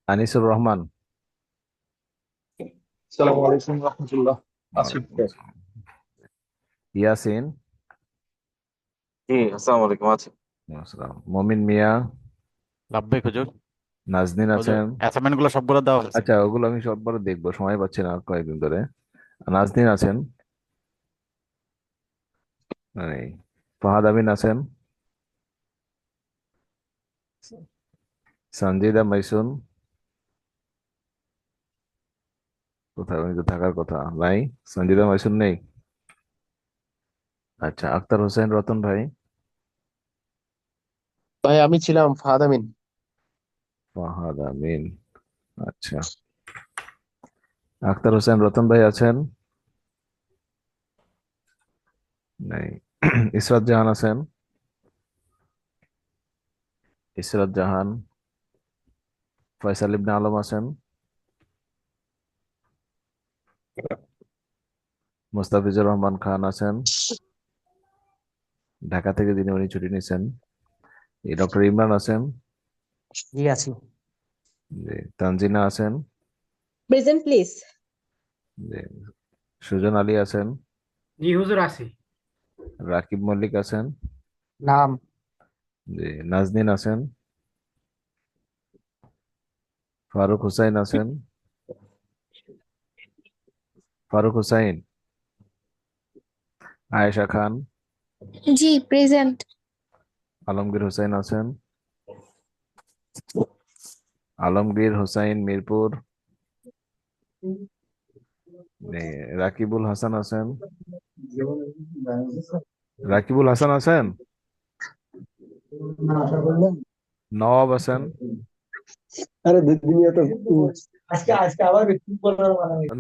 আনিসুর রহমান। আসসালামু আলাইকুম রহমতুল্লাহ। আসিফ ওয়ালাইকুম ভাই। আসসালাম। ইয়াসিন। জি, আসসালামু আলাইকুম। আছি। আসসালাম। মমিন মিয়া। লাভবাই হুজুর। নাজনীন হুজুর আছেন। অ্যাসাইনমেন্ট গুলো সবগুলো দেওয়া হয়েছে। আচ্ছা, ওগুলো আমি সববার দেখবো, সময় পাচ্ছি না কয়েকদিন ধরে। নাজনীন আছেন। নেই। ফাহাদ আমিন আছেন। সঞ্জিদা মাইসুন। কোথায়, উনি তো থাকার কথা নাই। সঞ্জিদা মাইসুন নেই। আচ্ছা, আক্তার হোসেন রতন ভাই। ভাই আমি ছিলাম ফাহাদ আমিন। ফাহাদ আমিন। আচ্ছা, আক্তার হোসেন রতন ভাই আছেন। নেই। ইসরাত জাহান আছেন। ইসরাত জাহান। ফয়সাল ইবনে আলম আছেন। মুস্তাফিজুর রহমান খান আছেন। ঢাকা থেকে যিনি, উনি ছুটি নিছেন। এই ডক্টর ইমরান আছেন। জি আছি। জি। তানজিনা আছেন। Present please. জি। সুজন আলী আছেন। জি হুজুর আছি। রাকিব মল্লিক আছেন। নাম। জি। নাজনীন আছেন। ফারুক হুসাইন আছেন। ফারুক হুসাইন। আয়েশা খান। জি প্রেজেন্ট। আলমগীর হোসেন আছেন। আলমগীর হোসাইন মিরপুর। জি। রাকিবুল হাসান আছেন। রাকিবুল হাসান আছেন। নওয়াব আছেন। আরে দুনিয়া তো আজকে আজকে আবার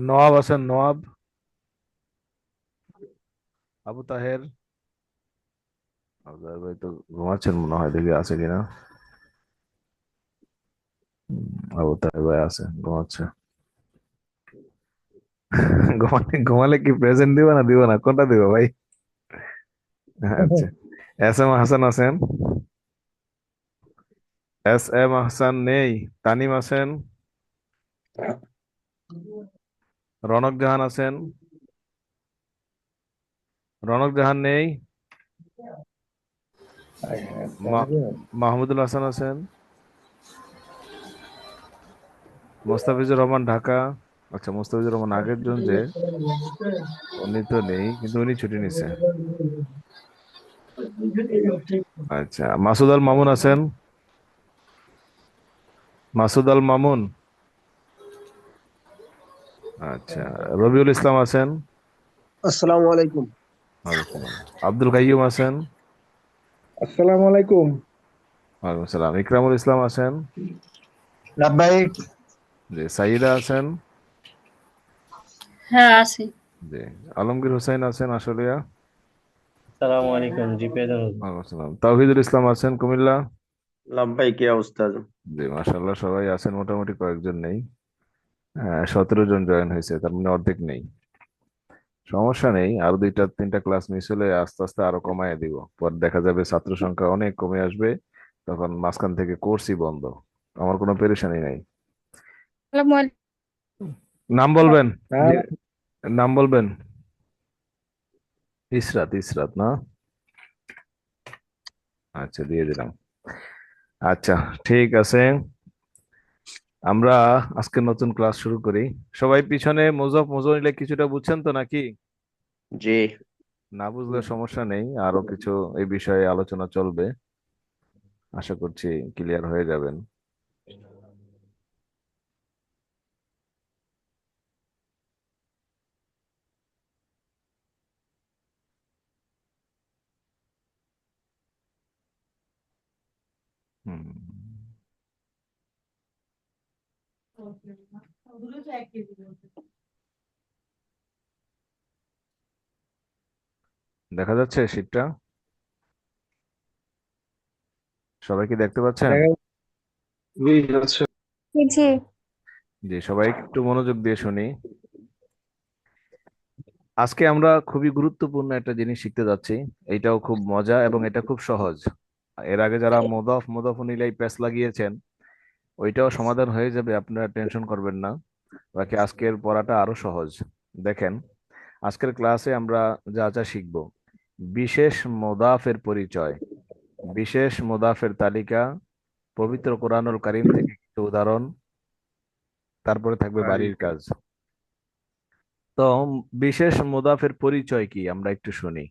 নওয়াব আছেন, নওয়াব। আবু তাহের। আবু তাহের ভাই তো ঘুমাচ্ছেন মনে হয়, দেখি আছে কিনা। আবু তাহের ভাই আছে, ঘুমাচ্ছে। ঘুমালে কি প্রেজেন্ট দিবা না দিবা না, কোনটা দিবা ভাই? আচ্ছা। এস এম হাসান আছেন। এস এম হাসান নেই। তানিম আছেন। রনক জাহান আছেন। রনক জাহান নেই। মাহমুদুল হাসান আছেন। মোস্তাফিজুর রহমান ঢাকা। আচ্ছা, মোস্তাফিজুর রহমান আগের জন যে, উনি তো নেই, কিন্তু উনি ছুটি নিছে। আচ্ছা, মাসুদ আল মামুন আছেন। মাসুদ আল মামুন। আচ্ছা। রবিউল ইসলাম আছেন। আসসালামু আলাইকুম। ওয়ালাইকুম আসসালাম। আব্দুল কাইয়ুম আছেন। আসসালামু আলাইকুম। ওয়ালাইকুম সালাম। ইকরামুল ইসলাম আছেন। লাভবাই। জি। সাইদা আছেন। হ্যাঁ আছি। জি। আলমগীর হোসেন আছেন আশুলিয়া। সালামু আলাইকুম জি পেয়াদা। ওয়ালাইকুম আসসালাম। তাওহিদুল ইসলাম আছেন কুমিল্লা। ভাই কি অবস্থা? জি, মাশাআল্লাহ সবাই আছেন, মোটামুটি কয়েকজন নেই। হ্যাঁ, 17 জন জয়েন হয়েছে, তার মানে অর্ধেক নেই। সমস্যা নেই, আরো দুইটা তিনটা ক্লাস মিস হলে আস্তে আস্তে আরো কমায় দিব, পর দেখা যাবে ছাত্র সংখ্যা অনেক কমে আসবে। তখন মাঝখান থেকে কোর্সই বন্ধ। আমার কোনো পেরেশানি নাই। আসসালামু নাম বলবেন। হ্যাঁ। জি, নাম বলবেন। ইসরাত, ইসরাত না? আচ্ছা, দিয়ে দিলাম। আচ্ছা, ঠিক আছে। আমরা আজকে নতুন ক্লাস শুরু করি। সবাই পিছনে মুজফ মুজরিলে কিছুটা বুঝছেন তো নাকি? জি। না বুঝলে সমস্যা নেই, আরো কিছু এই বিষয়ে আলোচনা চলবে। আশা করছি ক্লিয়ার হয়ে যাবেন। হুম। দেখা যাচ্ছে শীটটা? সবাই কি দেখতে পাচ্ছেন? দেখা জি আচ্ছা। জি। জি, সবাই একটু মনোযোগ দিয়ে শুনি। আজকে আমরা খুবই গুরুত্বপূর্ণ একটা জিনিস শিখতে যাচ্ছি। এটাও খুব মজা এবং এটা খুব সহজ। এর আগে যারা মুদফ মুদফ ইলাইহি প্যাচ লাগিয়েছেন, ওইটাও সমাধান হয়ে যাবে, আপনারা টেনশন করবেন না। বাকি আজকের পড়াটা আরো সহজ। দেখেন, আজকের ক্লাসে আমরা যা যা শিখব: বিশেষ মোদাফের পরিচয়, বিশেষ মোদাফের তালিকা, পবিত্র কোরআনুল কারীম থেকে কিছু উদাহরণ, তারপরে থাকবে বাড়ির কাজ। তো বিশেষ মুদাফের পরিচয় কি আমরা একটু শুনি।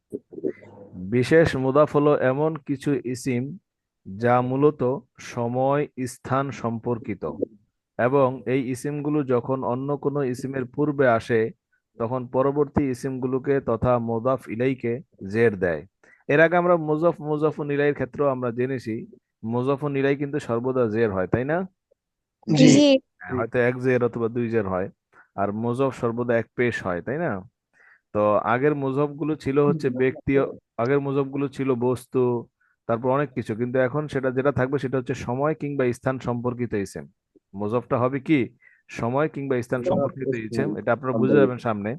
বিশেষ মুদাফ হলো এমন কিছু ইসিম যা মূলত সময় স্থান সম্পর্কিত, এবং এই ইসিমগুলো যখন অন্য কোনো ইসিমের পূর্বে আসে তখন পরবর্তী ইসিমগুলোকে তথা মুদাফ ইলাইকে জের দেয়। এর আগে আমরা মুজাফুন ইলাইয়ের ক্ষেত্রেও আমরা জেনেছি মুজাফুন ইলাই কিন্তু সর্বদা জের হয়, তাই না? জি জি হ্যাঁ, হয়তো এক জের অথবা দুই জের হয়। আর মুজফ সর্বদা এক পেশ হয়, তাই না? তো আগের মুজফ গুলো ছিল হচ্ছে ব্যক্তি, আগের মুজফ গুলো ছিল বস্তু, তারপর অনেক কিছু, কিন্তু এখন সেটা যেটা থাকবে সেটা হচ্ছে সময় কিংবা স্থান সম্পর্কিত ইসেম। মুজফটা হবে কি সময় কিংবা স্থান সম্পর্কিত ইসেম, এটা আপনারা বুঝে যাবেন সামনে।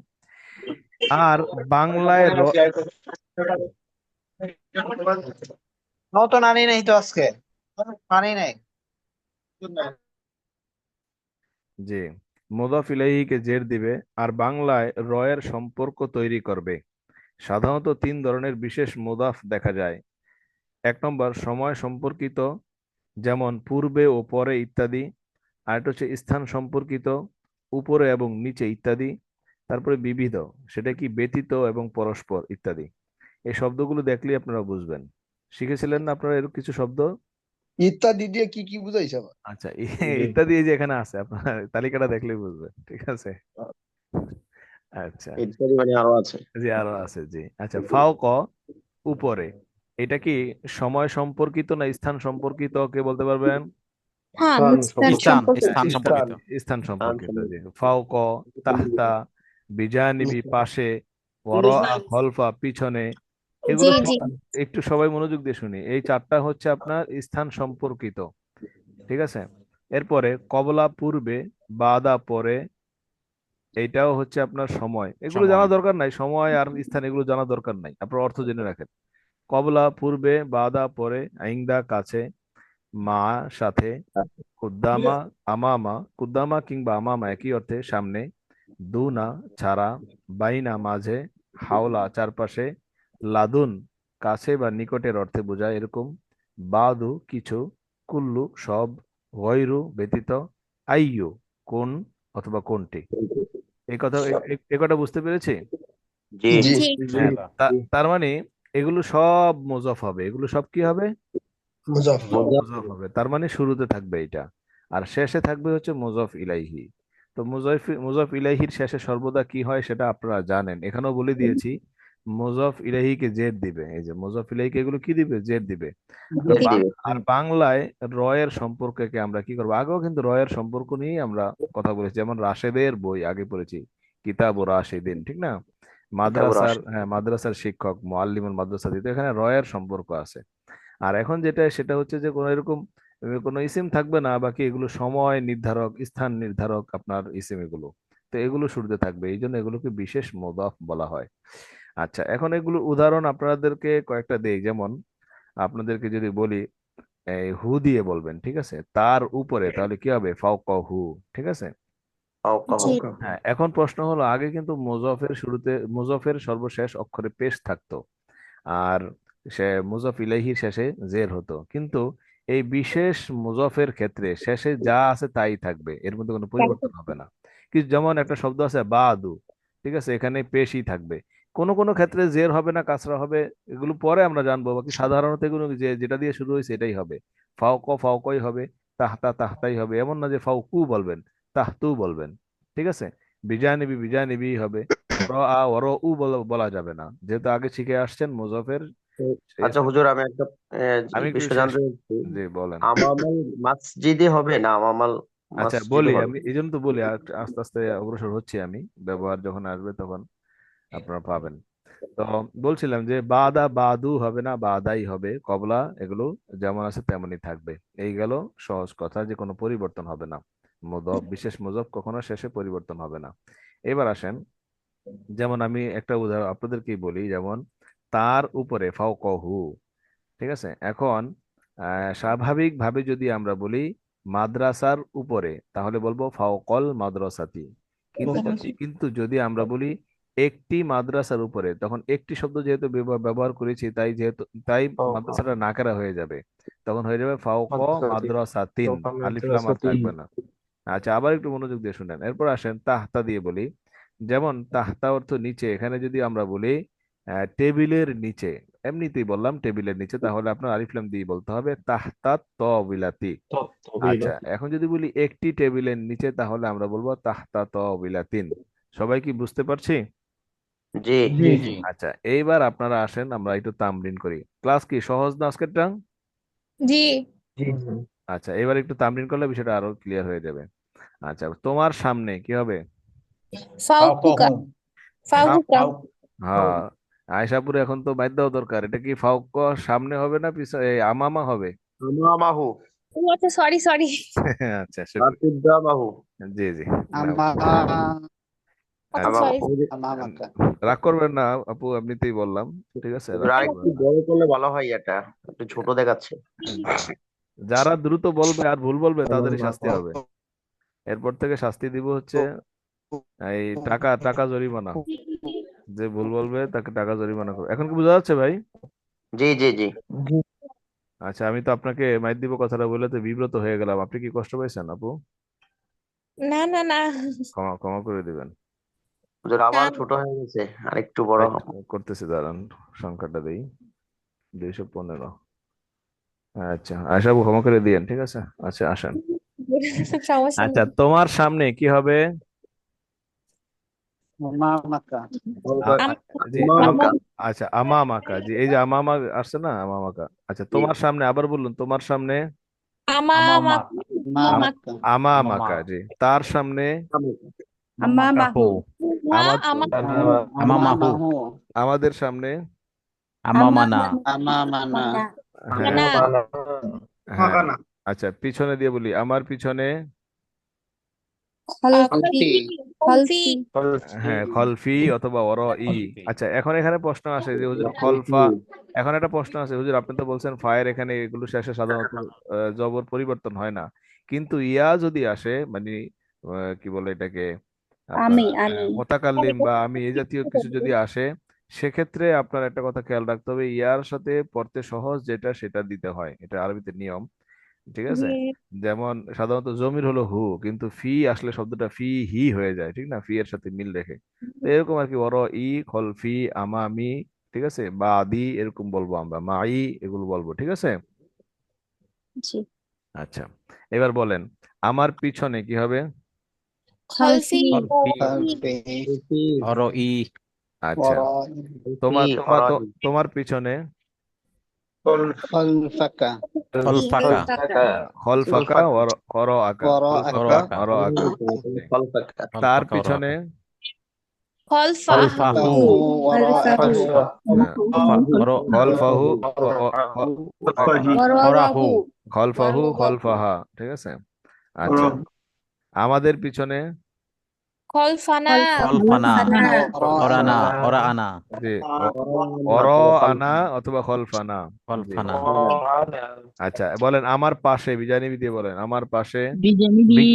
আর বাংলায় নতুন আনি নাই তো আজকে, আনি নাই। জি, মুদাফ ইলাইহিকে জের দিবে আর বাংলায় রয়ের সম্পর্ক তৈরি করবে। সাধারণত তিন ধরনের বিশেষ মুদাফ দেখা যায়। এক নম্বর সময় সম্পর্কিত, যেমন পূর্বে ও পরে ইত্যাদি। আরেকটা হচ্ছে স্থান সম্পর্কিত, উপরে এবং নিচে ইত্যাদি। তারপরে বিবিধ, সেটা কি ব্যতীত এবং পরস্পর ইত্যাদি। এই শব্দগুলো দেখলেই আপনারা বুঝবেন। শিখেছিলেন না আপনারা এরকম কিছু শব্দ? ইত্যাদি দিয়ে কি কি বুঝাইছে আবার? আচ্ছা, ইত্যাদি এই যে এখানে আছে, আপনার তালিকাটা দেখলেই বুঝবেন, ঠিক আছে? আচ্ছা, ইত্যাদি মানে আরো আছে। জি আরো আছে, জি। আচ্ছা, ফাওক, উপরে, এটা কি সময় সম্পর্কিত না স্থান সম্পর্কিত, কে বলতে পারবেন? স্থান স্থান স্থান সম্পর্কিত। স্থান স্থান, সম্পর্কিত। স্থান সম্পর্কিত, আনসার। জি। ফাওক, তাহতা, বিজানিবি, পাশে, ওয়ারা, খলফা, পিছনে। জি এগুলো জি একটু সবাই মনোযোগ দিয়ে শুনি। এই চারটা হচ্ছে আপনার স্থান সম্পর্কিত, ঠিক আছে? এরপরে কবলা, পূর্বে, বাদা, পরে, এইটাও হচ্ছে আপনার সময়। এগুলো জানা সময়। দরকার নাই, সময় আর স্থান এগুলো জানা দরকার নাই, আপনার অর্থ জেনে রাখেন। কবলা পূর্বে, বাদা পরে, আইন্দা কাছে, মা সাথে, কুদ্দামা আমামা, কুদ্দামা কিংবা আমামা একই অর্থে সামনে, দুনা ছাড়া, বাইনা মাঝে, হাওলা চারপাশে, লাদুন কাছে বা নিকটের অর্থে বোঝায় এরকম, বাদু কিছু, কুল্লু সব, গয়রু ব্যতীত, আইয়ু কোন অথবা কোনটি। এই কথা এই কথা বুঝতে পেরেছি? জি জি জি হ্যাঁ, তার মানে এগুলো সব মুজফ হবে, এগুলো সব কি হবে? মুজাফফর। মুজফ হবে। তার মানে শুরুতে থাকবে এটা, আর শেষে থাকবে হচ্ছে মুজফ ইলাইহি। তো মুজফ ইলাইহির শেষে সর্বদা কি হয় সেটা আপনারা জানেন, এখানেও বলে দিয়েছি। মুজফ ইলাইহিকে জেড দিবে, এই যে মুজফ ইলাইহিকে এগুলো কি দিবে? জেড দিবে। আর জি দিবে। আর বাংলায় রয়ের সম্পর্ককে আমরা কি করবো? আগেও কিন্তু রয়ের সম্পর্ক নিয়ে আমরা কথা বলেছি, যেমন রাশেদের বই আগে পড়েছি, কিতাব ও রাশেদিন, ঠিক না? কিতাবুর মাদ্রাসার, আসে। হ্যাঁ, মাদ্রাসার শিক্ষক, মুআল্লিমুল মাদ্রাসা দিতে, এখানে রয়ের সম্পর্ক আছে। আর এখন যেটা সেটা হচ্ছে যে কোনো এরকম কোনো ইসিম থাকবে না, বাকি এগুলো সময় নির্ধারক, স্থান নির্ধারক আপনার ইসিম এগুলো। তো এগুলো শুরুতে থাকবে, এই জন্য এগুলোকে বিশেষ মুদাফ বলা হয়। আচ্ছা, এখন এগুলো উদাহরণ আপনাদেরকে কয়েকটা দেই। যেমন আপনাদেরকে যদি বলি, এই হু দিয়ে বলবেন, ঠিক আছে? তার উপরে, তাহলে কি হবে? ফাওকা হু, ঠিক আছে? জি হ্যাঁ, এখন প্রশ্ন হলো, আগে কিন্তু মুজফের শুরুতে, মুজফের সর্বশেষ অক্ষরে পেশ থাকতো, আর সে মুজফ ইলাইহির শেষে জের হতো, কিন্তু এই বিশেষ মুজফের ক্ষেত্রে শেষে যা আছে তাই থাকবে, এর মধ্যে কোনো পরিবর্তন হবে না। কি, যেমন একটা শব্দ আছে বাদু, ঠিক আছে? এখানে পেশই থাকবে, কোন কোন ক্ষেত্রে জের হবে না, কাসরা হবে, এগুলো পরে আমরা জানবো। বাকি সাধারণত এগুলো যে যেটা দিয়ে শুরু হয়েছে এটাই হবে। ফাওক ফাওকই হবে, তাহতা তাহতাই হবে, এমন না যে ফাওকু বলবেন, তাহতু বলবেন, ঠিক আছে? বিজানিবি বিজানিবি হবে, ওর উ বলা যাবে না, যেহেতু আগে শিখে আসছেন মুজফের শেষ। আচ্ছা হুজুর, আমি একটা আমি একটু বিষয় শেষ, জানতে চাচ্ছি। জি বলেন। আমামাল মাসজিদে হবে না আমামাল আচ্ছা মসজিদে বলি, হবে? আমি এই জন্য তো বলি, আর আস্তে আস্তে অগ্রসর হচ্ছি আমি, ব্যবহার যখন আসবে তখন আপনারা পাবেন। তো বলছিলাম যে বাদা, বাদু হবে না, বাদাই হবে। কবলা এগুলো যেমন আছে তেমনই থাকবে। এই গেল সহজ কথা, যে কোনো পরিবর্তন হবে না। মুদফ, বিশেষ মুজফ কখনো শেষে পরিবর্তন হবে না। এবার আসেন, যেমন আমি একটা উদাহরণ আপনাদেরকেই বলি, যেমন তার উপরে ফাওকাহু, ঠিক আছে? এখন স্বাভাবিকভাবে যদি আমরা বলি মাদ্রাসার উপরে, তাহলে বলবো ফাওকল মাদ্রাসাতি। কিন্তু কিন্তু যদি আমরা বলি একটি মাদ্রাসার উপরে, তখন একটি শব্দ যেহেতু ব্যবহার করেছি, তাই মাদ্রাসাটা নাকারা হয়ে যাবে। তখন হয়ে যাবে ফাওক মাদ্রাসাতিন, আলিফ লাম আর থাকবে না। আচ্ছা, আবার একটু মনোযোগ দিয়ে শুনেন। এরপর আসেন তাহতা দিয়ে বলি। যেমন তাহতা অর্থ নিচে, এখানে যদি আমরা বলি টেবিলের নিচে, এমনিতেই বললাম টেবিলের নিচে, তাহলে আপনার আলিফ লাম দিয়ে বলতে হবে তাহতা তবিলাতি। আচ্ছা, এখন যদি বলি একটি টেবিলের নিচে, তাহলে আমরা বলবো তাহতা তবিলাতিন। সবাই কি বুঝতে পারছি? জি জি আচ্ছা, এইবার আপনারা আসেন, আমরা একটু তামরিন করি। ক্লাস কি সহজ না আজকেরটা? জি আচ্ছা, এবার একটু তামরিন করলে বিষয়টা আরো ক্লিয়ার হয়ে যাবে। আচ্ছা, তোমার সামনে কি হবে? ফাউকুকা ফাউকুকা হ্যাঁ, আয়সাপুর এখন তো বাদ দেওয়া দরকার। এটা কি ফাউক সামনে হবে না পিছনে, আমামা হবে? আমামাহু ও আচ্ছা সরি সরি আচ্ছা, শুক্রিয়া। আতুদ্দামাহু জি জি, নাও। আমা আচ্ছা আচ্ছা, সরি আমামাকা রাগ করবেন না আপু, এমনিতেই বললাম। ঠিক আছে, রাগ আর করবেন একটু না। বড় করলে ভালো হয়, এটা একটু ছোট দেখাচ্ছে। যারা দ্রুত বলবে আর ভুল বলবে তাদেরই শাস্তি হবে। এরপর থেকে শাস্তি দিব হচ্ছে এই টাকা টাকা জরিমানা। যে ভুল বলবে তাকে টাকা জরিমানা করবে। এখন কি বোঝা যাচ্ছে ভাই? জি জি জি আচ্ছা, আমি তো আপনাকে মাইর দিব কথাটা বলে তো বিব্রত হয়ে গেলাম। আপনি কি কষ্ট পেয়েছেন আপু? না না না ক্ষমা ক্ষমা করে দিবেন। হুজুর আবার না ছোট হয়ে গেছে, আর একটু বড় এই হোক। করতেছি, দাঁড়ান, সংখ্যাটা দেই, 215। আচ্ছা, আশা আপু ক্ষমা করে দিয়েন, ঠিক আছে। আচ্ছা, আসেন। সমস্যা আচ্ছা, নেই তোমার সামনে কি হবে? আমামাকা আম- জি, আমামাকা আচ্ছা, আমামাকা, জি, এই যে আমামা আসছে না, আমামাকা। আচ্ছা, জি তোমার সামনে, আবার বলুন, তোমার সামনে। আমা আমামাকা আমামাকা, জি। তার সামনে। আমামাহু আমার আমা আমামাহু আমামাহু আমাদের সামনে। আমামানা আমামানা হ্যাঁ না হ্যাঁ। আচ্ছা, পিছনে দিয়ে বলি, আমার পিছনে। খলফি খলফি হ্যাঁ, খলফি অথবা ই। আচ্ছা, এখন এখানে প্রশ্ন আসে যে হুজুর খলফা, এখন একটা প্রশ্ন আছে হুজুর, আপনি তো বলছেন ফায়ের এখানে এগুলো শেষে সাধারণত জবর পরিবর্তন হয় না, কিন্তু ইয়া যদি আসে, মানে কি বলে এটাকে, আপনার মোতাকাল্লিম বা আমি এই জাতীয় কিছু যদি আসে, সেক্ষেত্রে আপনার একটা কথা খেয়াল রাখতে হবে, ইয়ার সাথে পড়তে সহজ যেটা সেটা দিতে হয়, এটা আরবিতে নিয়ম। ঠিক আছে। যেমন সাধারণত জমির হলো হু, কিন্তু ফি আসলে শব্দটা ফি হি হয়ে যায়, ঠিক না, ফি এর সাথে মিল রেখে। তো এরকম আর কি, ই খলফি, আমামি, ঠিক আছে, বা আদি এরকম বলবো আমরা, মাই এগুলো বলবো, ঠিক আছে। জি আচ্ছা, এবার বলেন আমার পিছনে কি হবে? খলফি খলফি ই আচ্ছা, তোমার তোমার তোমার পিছনে। খলফাকা খলফাকা খলফাকা কর আকা, খলফাকা ওয়ারাকা কর আকা। তার খলফাকা পিছনে। ওয়ারাকা খলফা খলফাহু খলফাহু ওরাহু খলফাহু খলফাহা, ঠিক আছে। আচ্ছা, আমাদের পিছনে। খলফানা খলফানা ওরানা ওরাআনা জি, অর আনা অথবা খলফানা। জি। খলফানা আচ্ছা, বলেন আমার পাশে, বিজানিবি দিয়ে বলেন, আমার পাশে। বিজানিবি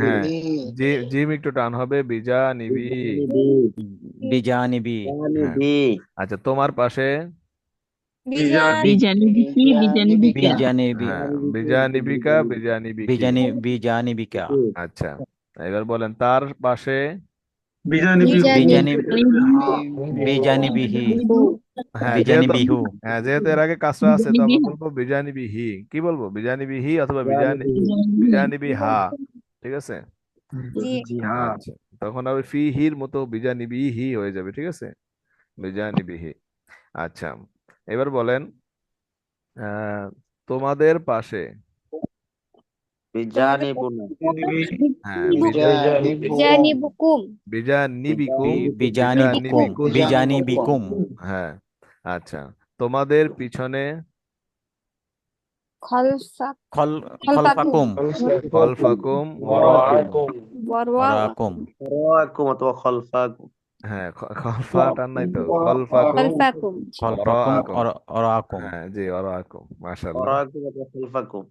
হ্যাঁ, জিম একটু টান হবে, বিজানিবি। বিজানিবি হ্যাঁ। আচ্ছা, তোমার পাশে। বিজানিবি হ্যাঁ, বিজানিবিকা, বিজানিবিকি। বিজানিবিকা আচ্ছা, এবার বলেন তার পাশে। বিজানিবিহি হ্যাঁ, যেহেতু বিজানিবিহু যেহেতু এর আগে কাসরা আছে, তো আমরা বলবো বিজানিবিহি। কি বলবো? বিজানিবিহি অথবা বিজানিবিহা, ঠিক আছে। আচ্ছা, তখন আবার ফি হির মতো বিজানিবিহি হয়ে যাবে, ঠিক আছে, বিজানিবিহি। আচ্ছা, এবার বলেন আহ তোমাদের পাশে। বিজানিবুনা হ্যাঁ, জানিবুকুম বিজানিবিকুম, বিজানিবিকুম বিজানিবিকুম হ্যাঁ। আচ্ছা, তোমাদের পিছনে। খলফা খলফাকুম খলফাকুম ওয়ারাকুম। ওরাকুম ওয়ারাকুম অথবা খলফাকুম। হ্যাঁ, খলফা টান নাই তো, খলফাকুম খলফাকুম জি খলফাকুম ওয়ারাআকুম। ওরাকুম। হ্যাঁ জি, ওয়ারাআকুম, মাশাআল্লাহ। ওরাকুম অথবা খলফাকুম।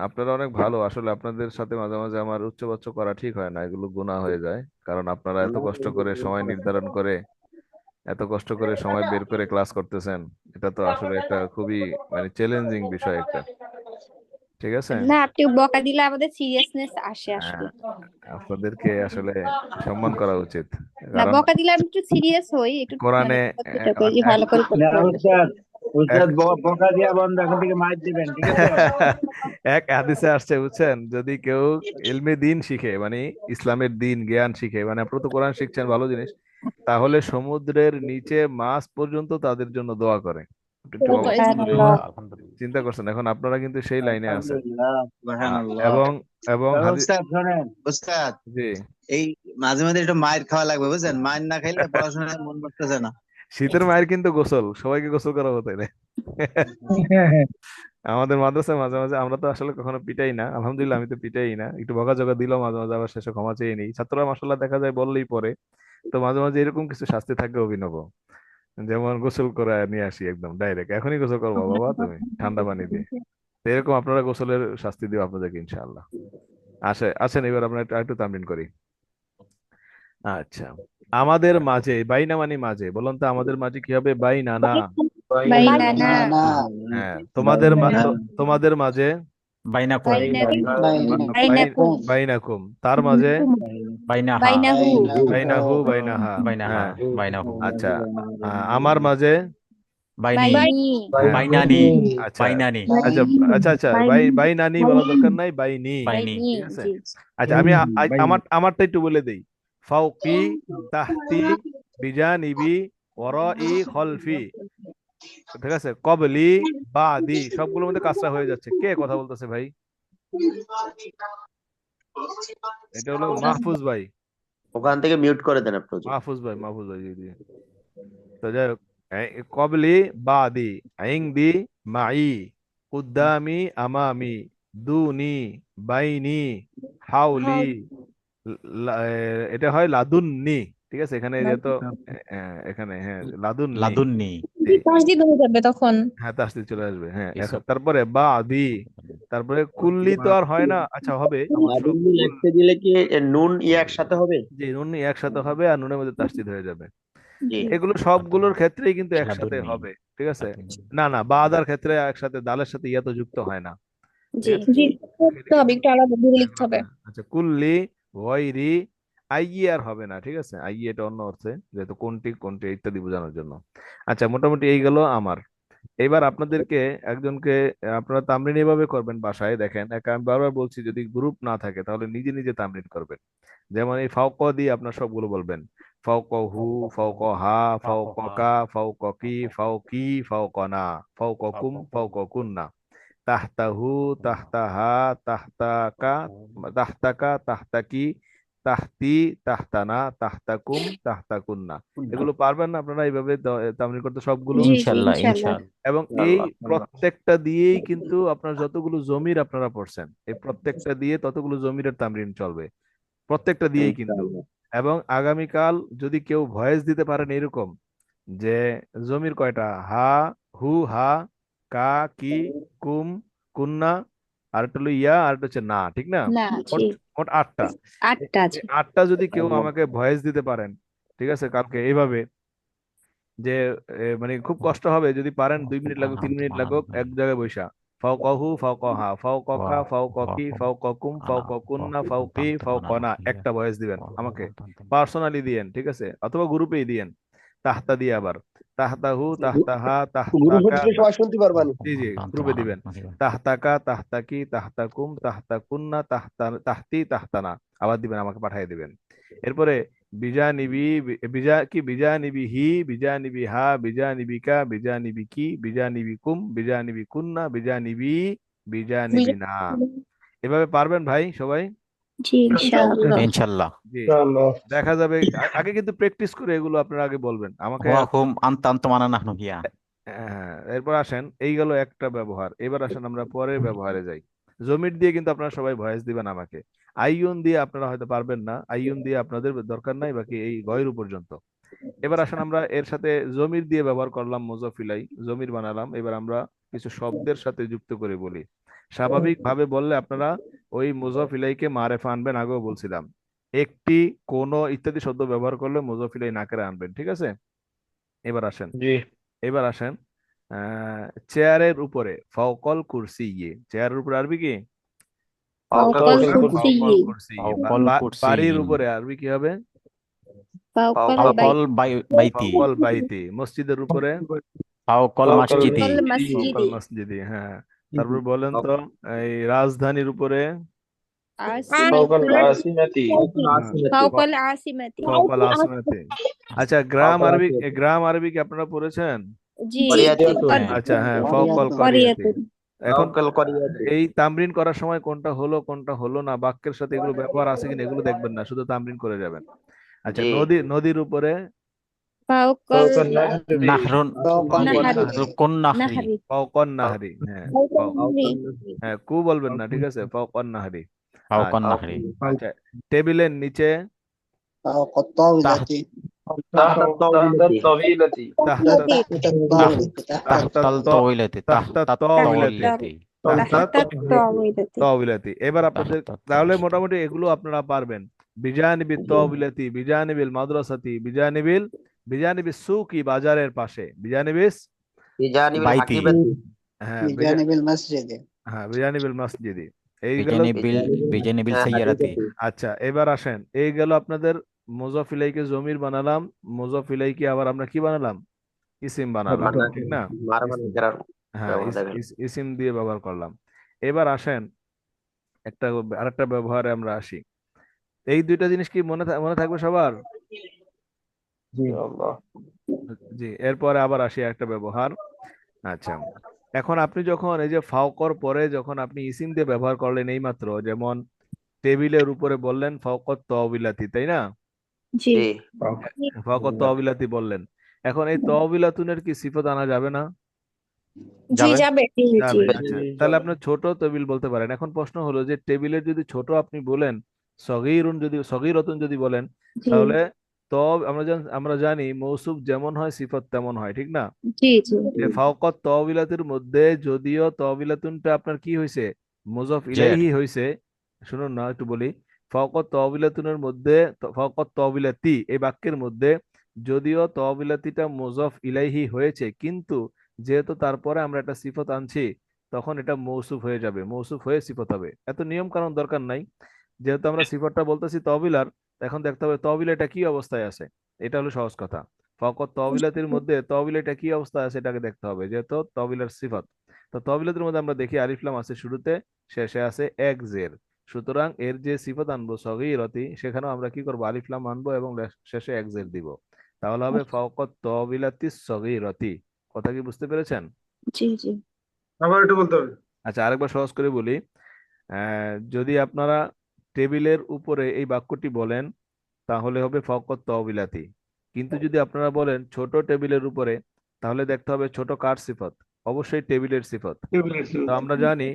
আপনারা অনেক ভালো। আসলে আপনাদের সাথে মাঝে মাঝে আমার উচ্চবাচ্য করা ঠিক হয় না, এগুলো গুনাহ হয়ে যায়। কারণ আপনারা এত কষ্ট করে সময় নির্ধারণ করে, এত কষ্ট করে সময় বের করে ক্লাস করতেছেন। এটা তো আসলে একটা খুবই মানে চ্যালেঞ্জিং বিষয় একটা। ঠিক আছে। না, আপনি বকা দিলে আমাদের সিরিয়াসনেস আসে হ্যাঁ, আসলে। আপনাদেরকে আসলে সম্মান করা উচিত। না, কারণ বকা দিলে আমি একটু সিরিয়াস হই, একটু মানে কোরআনে চেষ্টা করি যে ভালো করে করতে হবে। বকা দিয়া বন্ধ, এখন থেকে মাইর দিবেন, ঠিক আছে? এক হাদিসে আসছে বুঝছেন, যদি কেউ ইলমে দিন শিখে মানে ইসলামের দিন জ্ঞান শিখে, মানে আপনারা তো কোরআন শিখছেন, ভালো জিনিস, তাহলে সমুদ্রের নিচে মাছ পর্যন্ত তাদের জন্য দোয়া করে। একটু সুবহানাল্লাহ। চিন্তা করছেন, এখন আপনারা কিন্তু সেই লাইনে আছেন। আলহামদুলিল্লাহ, সুবহানাল্লাহ। এবং এবং হাদিস, উস্তাদ শোনেন, উস্তাদ জি, এই মাঝে মাঝে একটু মাইর খাওয়া লাগবে, বুঝছেন? মাইর না খাইলে পড়াশোনায় মন বসতেছে না। শীতের মায়ের কিন্তু গোসল, সবাইকে গোসল করা হতো না। আমাদের মাদ্রাসায় মাঝে মাঝে, আমরা তো আসলে কখনো পিটাই না, আলহামদুলিল্লাহ আমি তো পিটাই না, একটু বকাঝকা দিলাম মাঝে মাঝে, আবার শেষে ক্ষমা চেয়ে নিই। ছাত্ররা মাসাল্লাহ দেখা যায় বললেই পরে। তো মাঝে মাঝে এরকম কিছু শাস্তি থাকে অভিনব, যেমন গোসল করে নিয়ে আসি একদম ডাইরেক্ট, এখনই গোসল করবো বাবা তুমি ঠান্ডা পানি দিয়ে। তো এরকম আপনারা গোসলের শাস্তি দিও আপনাদেরকে ইনশাআল্লাহ। আসেন এবার আমরা একটু একটু তামরিন করি। আচ্ছা, আমাদের মাঝে, বাইনা মানে মাঝে, বলুন তো আমাদের মাঝে কি হবে? বাইনা না। বাইনানা, না না, হ্যাঁ, তোমাদের মাঝে, বাইনাকুম বাইনাকুম, বাইনাকুম, তার মাঝে, বাইনাহা বাইনাহু, বাইনাহু বাইনাহা। বাইনাহা হ্যাঁ, বাইনাহু আচ্ছা, আমার মাঝে, বাইনি বাইনি, হ্যাঁ, বাইনানি আচ্ছা বাইনানি আচ্ছা আচ্ছা আচ্ছা, বাইনানি বলা দরকার নাই, বাইনি। বাইনি বাইনি ঠিক আছে। জি। আচ্ছা, আমি আমারটা একটু বলে দেই। ফাওকি, তাহতি, বিজানিবি, ওরাই, খলফি। ঠিক আছে, কবলি, বাদি, সবগুলোর মধ্যে কাজটা হয়ে যাচ্ছে। কে কথা বলতেছে ভাই? এটা হলো মাহফুজ ভাই। ওখান থেকে মিউট করে দেন আপনি হুজুর। মাহফুজ ভাই, জি জি। তো যাই হোক, কবলি, বাদি, ইংদি, মাই, কুদ্দামি, আমামি, দুনি, বাইনি, হাউলি, এটা হয় লাদুন্নি। ঠিক আছে, এখানে যেহেতু এখানে হ্যাঁ লাদুন্নি, লাদুন্নি জি, তাসদিদ হয়ে যাবে তখন। হ্যাঁ তাসদিদ চলে আসবে। হ্যাঁ, এখন এসব তারপরে বাদি, তারপরে কুল্লি তো আর হয় না, আচ্ছা হবে অবশ্য লাদুন্নি লিখতে দিলে কি নুন একসাথে হবে? যে নুন একসাথে হবে আর নুনের মধ্যে তাসদিদ হয়ে যাবে। জি। এগুলো সবগুলোর ক্ষেত্রেই কিন্তু একসাথে লাদুন্নি হবে। ঠিক আছে। লাদুন্নি না না, বাদার ক্ষেত্রে একসাথে দালের সাথে ইয়া তো যুক্ত হয় না। জি ঠিক আছে। জি, লিখতে হবে, একটু আলাদা করে লিখতে হবে। আচ্ছা, কুল্লি, গয়রি, আইয়ে আর হবে না। ঠিক আছে, আইয়ে এটা অন্য অর্থে, যেহেতু কোনটি কোনটি ইত্যাদি বোঝানোর জন্য। আচ্ছা, মোটামুটি এই গেল আমার। এবার আপনাদেরকে একজনকে, আপনারা তামরিন এভাবে করবেন বাসায়, দেখেন আমি বারবার বলছি, যদি গ্রুপ না থাকে তাহলে নিজে নিজে তামরিন করবেন। যেমন এই ফাওক দিয়ে আপনার সবগুলো বলবেন। ফাওক হু, ফাওক হা, ফাওক কা, ফাওক কি, ফাওকি, ফাওক না, ফাওক কুম, ফাওক কুন্না, তাহতাহু, তাহতাহা, তাহতাকা, তাহতাকা, তাহতাকি, তাহতি, তাহতানা, তাহতাকুম, তাহতাকুন্না। এগুলো পারবেন না আপনারা এইভাবে তামরিন করতে সবগুলো? জি জি ইনশাল্লাহ ইনশাআল্লাহ। ইনশাল্লাহ এবং এই প্রত্যেকটা দিয়েই কিন্তু আপনার যতগুলো জমির আপনারা পড়ছেন, এই প্রত্যেকটা দিয়ে ততগুলো জমিরের তামরিন চলবে, প্রত্যেকটা দিয়েই কিন্তু। এবং আগামীকাল যদি কেউ ভয়েস দিতে পারেন এরকম, যে জমির কয়টা, হা, হু, হা, কা, কি, কুম, কুন্না, আর একটা হলো ইয়া, আর একটা হচ্ছে না, ঠিক না? না মোট জি, মোট 8টা। 8টা আছে। 8টা যদি কেউ আমাকে ভয়েস দিতে পারেন, ঠিক আছে, কালকে এইভাবে, যে মানে খুব কষ্ট হবে যদি পারেন, 2 মিনিট লাগুক 3 মিনিট লাগুক, এক জায়গায় বৈশা ফাও কহু, ফাও কহা, ফাও কখা, ফাও ককি, ফাও ককুম, ফাও ককুন্না, ফাও কি, ফাও কনা, একটা ভয়েস দিবেন আমাকে, পার্সোনালি দিয়েন, ঠিক আছে, অথবা গ্রুপেই দিয়েন। তাহতা দিয়ে আবার, তাহতাহু, তাহতাহা, গ্রুপে তাহতাকা, দিলে সবাই শুনতে পারবানি। জি জি, গ্রুপে দিবেন। তাহতাকা, তাহতাকি, তাহতাকুম, তাহতাকুন্না, তাহতি, তাহতানা, আবার দিবেন, আমাকে পাঠিয়ে দিবেন। এরপরে বিজা নিবি, বিজা নিবি হি, বিজা নিবি হা, বিজা নিবিকা, বিজা নিবি কি, বিজা নিবি কুম, বিজা নিবি কুন্না, বিজা নিবি, বিজা নিবি না। এভাবে পারবেন ভাই সবাই? জি ইনশাআল্লাহ। ইনশাল্লাহ। জি, দেখা যাবে। আগে কিন্তু প্র্যাকটিস করে এগুলো আপনারা আগে বলবেন আমাকে। ওয়াহুম আনতা আনতুম আনা নাহনু হিয়া। হ্যাঁ, এরপর আসেন, এই গেল একটা ব্যবহার। এবার আসেন আমরা পরের ব্যবহারে যাই। জমির দিয়ে কিন্তু আপনারা সবাই ভয়েস দিবেন আমাকে। আইয়ুন দিয়ে আপনারা হয়তো পারবেন না, আইয়ুন দিয়ে আপনাদের দরকার নাই, বাকি এই গয়রু পর্যন্ত। এবার আসেন আমরা এর সাথে জমির দিয়ে ব্যবহার করলাম, মুজাফ ইলাই জমির বানালাম। এবার আমরা কিছু শব্দের সাথে যুক্ত করে বলি। স্বাভাবিকভাবে বললে আপনারা ওই মুজাফ ইলাইকে মারেফা আনবেন, আগেও বলছিলাম। একটি, কোন ইত্যাদি শব্দ ব্যবহার করলে মুজাফ ইলাই নাকেরা আনবেন, ঠিক আছে? এবার আসেন, জি এবার আসেন চেয়ারের উপরে, ফাওকল কুরসি, চেয়ারের উপরে আরবি কি? ফাওকাল ফাওকল কুরসিয়্যি, কুরসি। ফাওকল কুরসি, বাড়ির উপরে আরবি কি হবে? ফাওকাল ফাওকল বাইতি, ফাওকল বাইতি। মসজিদের উপরে ফাওকল মসজিদি, ফাওকাল ফাওকল মসজিদি, মসজিদি, হ্যাঁ। তারপর বলেন তো, এই রাজধানীর উপরে ফাওকাল আসিমাতি, আসিমাতি ফাওকাল আসিমাতি। ফাওকল আসমাতে। আচ্ছা, গ্রাম আরবি কি আপনারা পড়েছেন? জি, করিয়াতুন। হ্যাঁ। আচ্ছা, হ্যাঁ, ফাওকল করিয়াতি। করিয়াতুন। এখন ফাওকাল করিয়াতুন। এই তামরিন করার সময় কোনটা হলো কোনটা হলো না, বাক্যের সাথে এগুলো ব্যবহার আছে কিনা এগুলো দেখবেন না, শুধু তামরিন করে যাবেন। আচ্ছা, জি। নদীর উপরে ফাওকাল ফাওকাল নাহরি নাহরুন, নাহারি, রুকুন নাহরি, নাহারি, ফাওকন নাহরি, হ্যাঁ। ফাওকাল নাহারি, হ্যাঁ, কু বলবেন না, ঠিক আছে? ফাওকন নাহরি। ফাওকন নাহরি, আচ্ছা, টেবিলের নিচে, তাহত তাওইলাতি তাহতাল তাওইলাতি, তাহতাত তাওইলাতি, তাহতাত তাওইলাতি। তাওবিলাতি। এবার আপনাদের তাহলে মোটামুটি এগুলো আপনারা পারবেন। বিজানিবিত তাওবিলাতি, বিজানিবিল মাদ্রাসাতি, বিজানিবিস সুকি, বাজারের পাশে, বিজানিবিল বাইতি, হাকিবাতি। হ্যাঁ, হ্যাঁ, বিজানিবিল মসজিদি। এই গেল। বিজানিবিল সাইয়ারাতি। আচ্ছা, এবার আসেন, এই গেল আপনাদের মুজাফ ইলাইকে জমির বানালাম, মুজাফ ইলাইকে আবার আমরা কি বানালাম? ইসিম বানালাম, ঠিক না? মারমান করার হ্যাঁ, ব্যবহার দেখেন। ইসিম দিয়ে ব্যবহার করলাম। এবার আসেন আরেকটা ব্যবহারে আমরা আসি। এই দুইটা জিনিস কি মনে থাকবে সবার? আল্লাহ জি, এরপরে আবার আসি একটা ব্যবহার। আচ্ছা, এখন আপনি যখন এই যে ফাওকর পরে যখন আপনি ইসিম দিয়ে ব্যবহার করলেন এইমাত্র, যেমন টেবিলের উপরে বললেন ফাওকত তওবিলাতি, তাই না? জি, জি। ফাওকত তওবিলাতি বললেন। এখন এই তওবিলাতুনের কি সিফাত আনা যাবে না? জি যাবে, জি জি। যাবে। আচ্ছা, তাহলে আপনি ছোট টেবিল বলতে পারেন। এখন প্রশ্ন হলো যে টেবিলের যদি ছোট আপনি বলেন, সগীরতুন যদি বলেন, জি তাহলে আমরা জানি মৌসুফ যেমন হয় সিফত তেমন হয়, ঠিক না? জি জি যে ফাওকাত তওবিলাতের মধ্যে যদিও তওবিলাতুনটা আপনার কি হয়েছে, মুজাফ জের, ইলাইহি হয়েছে। শুনুন না, একটু বলি। ফাওকাত তওবিলাতুনের মধ্যে, ফাওকাত তওবিলাতি এই বাক্যের মধ্যে যদিও তওবিলাতিটা মুজাফ ইলাইহি হয়েছে, কিন্তু যেহেতু তারপরে আমরা একটা সিফত আনছি, তখন এটা মৌসুফ হয়ে যাবে, মৌসুফ হয়ে সিফত হবে। এত নিয়ম কানুন দরকার নাই। যেহেতু আমরা সিফতটা বলতেছি তবিলার, এখন দেখতে হবে তবিলা এটা কি অবস্থায় আছে। এটা হলো সহজ কথা। ফকত তবিলাতের মধ্যে তবিলা এটা কি অবস্থায় আছে এটাকে দেখতে হবে, যেহেতু তবিলার সিফত। তো তবিলাতের মধ্যে আমরা দেখি আলিফলাম আছে শুরুতে, শেষে আছে এক জের। সুতরাং এর যে সিফত আনবো সগীরতি, সেখানেও আমরা কি করবো, আলিফলাম আনবো এবং শেষে এক জের দিব। তাহলে হবে ফাওকাত তবিলাতি সগীরতি। কথা কি বুঝতে পেরেছেন? জি জি। আবার একটু বলতে হবে। আচ্ছা, আরেকবার সহজ করে বলি। যদি আপনারা টেবিলের উপরে এই বাক্যটি বলেন, তাহলে হবে ফাওকাত তবিলাতি। কিন্তু যদি আপনারা বলেন ছোট টেবিলের উপরে, তাহলে দেখতে হবে ছোট কার সিফত? অবশ্যই টেবিলের সিফত। তো আমরা জানি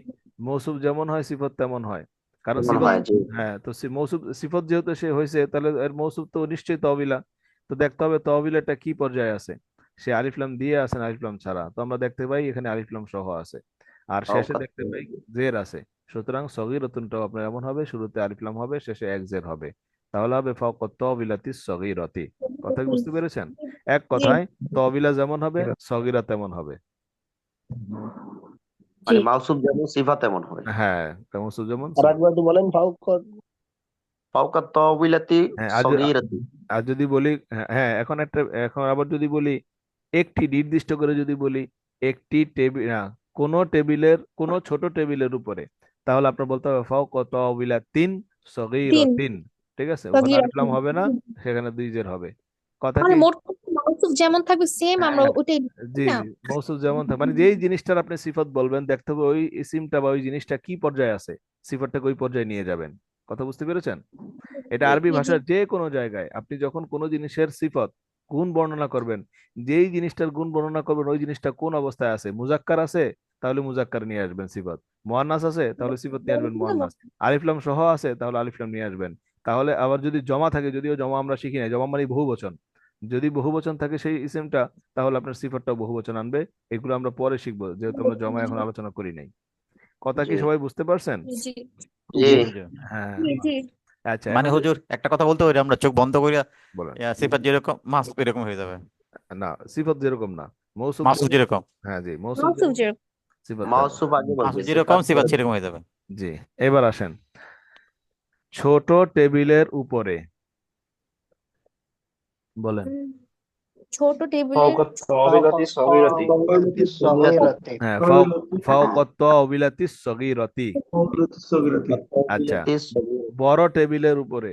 মৌসুফ যেমন হয় সিফত তেমন হয়, কারণ তেমন সিফত, হয়, জি। হ্যাঁ, তো মৌসুফ সিফত যেহেতু সে হয়েছে, তাহলে এর মৌসুফ তো নিশ্চয়ই তবিলা। তো দেখতে হবে তবিলাটা কি পর্যায়ে আছে, সে আলিফলাম দিয়ে আছে না আলিফলাম ছাড়া। তো আমরা দেখতে পাই এখানে আলিফলাম সহ আছে, আর শেষে ফাওকাত দেখতে পাই জের আছে। সুতরাং সগীরতুনটাও আপনার এমন হবে, শুরুতে আলিফলাম হবে, শেষে এক জের হবে। তাহলে হবে ফাওকাত তবিলাতি সগীরতি। কথা কি বুঝতে পেরেছেন? এক কথায় তবিলা যেমন হবে সগীরা তেমন হবে। মানে মাউসুফ যেমন সিফাত তেমন হবে। হ্যাঁ, তেমন যেমন আর একবার একটু বলেন ফাউকর। ফাওকাত তাওবিলাতি হ্যাঁ, সগীরাতি। আর যদি বলি, হ্যাঁ, এখন আবার যদি বলি একটি, নির্দিষ্ট করে যদি বলি একটি টেবিল, না, কোন ছোট টেবিলের উপরে, তাহলে আপনার বলতে হবে ফাওকাত তাওবিলাতিন সগীরাতিন। ঠিক আছে, ওখানে আলিফলাম হবে না, সেখানে দুই জের হবে। কথা মানে কি? মোট কথা মাউসুফ যেমন থাকবে সেম আমরা হ্যাঁ, ওটাই জি না। জি, মৌসুফ যেমন থাকে, মানে যেই জিনিসটার আপনি সিফত বলবেন, দেখতে হবে ওই ইসিমটা বা ওই জিনিসটা কি পর্যায়ে আছে, সিফতটাকে ওই পর্যায়ে নিয়ে যাবেন। কথা বুঝতে পেরেছেন? এটা আরবি জি জি ভাষার যে কোনো জায়গায় আপনি যখন কোনো জিনিসের সিফত গুণ বর্ণনা করবেন, যেই জিনিসটার গুণ বর্ণনা করবেন ওই জিনিসটা কোন অবস্থায় আছে, মুজাক্কার আছে তাহলে মুজাক্কার নিয়ে আসবেন সিফত, মুয়ান্নাস আছে তাহলে সিফত নিয়ে আসবেন মুয়ান্নাস, আলিফলাম সহ আছে তাহলে আলিফলাম নিয়ে আসবেন। তাহলে আবার যদি জমা থাকে, যদিও জমা আমরা শিখি না, জমা মানে বহু বচন, যদি বহুবচন থাকে সেই ইসিমটা, তাহলে আপনার সিফাতটাও বহুবচন আনবে। এগুলো আমরা পরে শিখবো, যেহেতু আমরা জমা এখন আলোচনা করি নাই। কথা কি জি সবাই বুঝতে পারছেন? জি জি হুজুর। হ্যাঁ, জি আচ্ছা মানে এখন হুজুর একটা কথা বলতে পারি, আমরা চোখ বন্ধ করিয়া বলেন। সিফাত যেরকম মাসুফ এরকম হয়ে যাবে, না, সিফাত যেরকম না, মৌসুফ মাসুফ যেরকম, হ্যাঁ জি, মৌসুফ মৌসুফ যেরকম সিফাত তেমন। মাউসুফ আগে বলবে, মাসুফ যেরকম সিফাত সিফাত পরে সেরকম বলবে। হয়ে যাবে। জি, এবার আসেন, ছোট টেবিলের উপরে বলেন। ছোট টেবিলে হ্যাঁ, ফাওকাত অবিলাতিস সগীরাতি। আচ্ছা, বড় টেবিলের উপরে।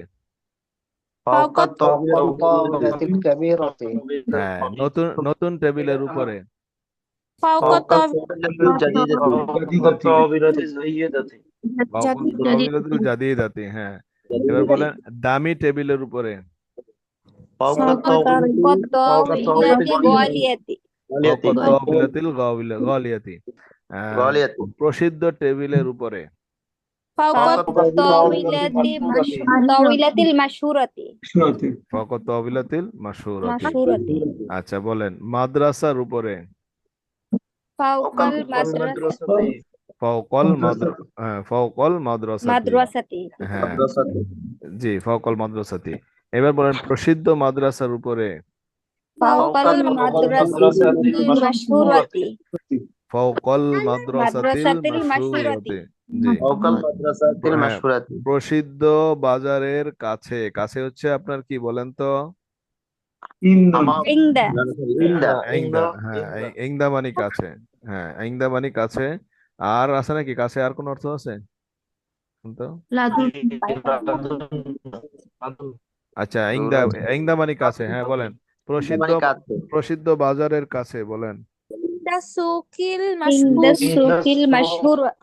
ফাওকাত হ্যাঁ, নতুন নতুন টেবিলের উপরে। ফাওকাত ফাওকাত অবিলাতিল জাদিদাতি, হ্যাঁ। এবার বলেন, দামি টেবিলের উপরে। ফাওকাত বিলাতি গোয়ালিয়াতি ফাওকাত অবিলাতিল গালিয়াতি। গালিয়াতি প্রসিদ্ধ টেবিলের উপরে। ফাওকাত তাওবিলাতিল মাশহুরাতি ফাওকাত অবিলাতিল মাশহুরাতি। মাশহুরাতি আচ্ছা বলেন, মাদ্রাসার উপরে। ফাওকাল মাদ্রাসাতি ফাওকাল মাদ্রাসাতি। মাদ্রাসাতি হ্যাঁ মাদ্রাসাতে জি, ফাওকাল মাদ্রাসাতি। এবার বলেন, প্রসিদ্ধ মাদ্রাসার উপরে। ফাওকাল মাদ্রাসাতিল মাশহুরাতি ফাওকাল মাদ্রাসাতিল মাদ্রাসাতিল মাশহুরাতি মাশহুরাতি। জি, ফাওকাল মাদ্রাসাতিল হ্যাঁ, মাশহুরাতি প্রসিদ্ধ বাজারের কাছে। কাছে হচ্ছে আপনার কি বলেন তো? আমাম ইংদা ইন্দা ইংদা, হ্যাঁ, ইংদা মানে কাছে। হ্যাঁ, ইংদা মানে কাছে। আর আছে নাকি কাছে আর কোন অর্থ আছে? তো লাদু আচ্ছা, ইংদা, ইংদা মানে কাছে, হ্যাঁ বলেন। প্রসিদ্ধ মানে কাছে প্রসিদ্ধ বাজারের কাছে বলেন। ইংদা সুকিল মাশহুরি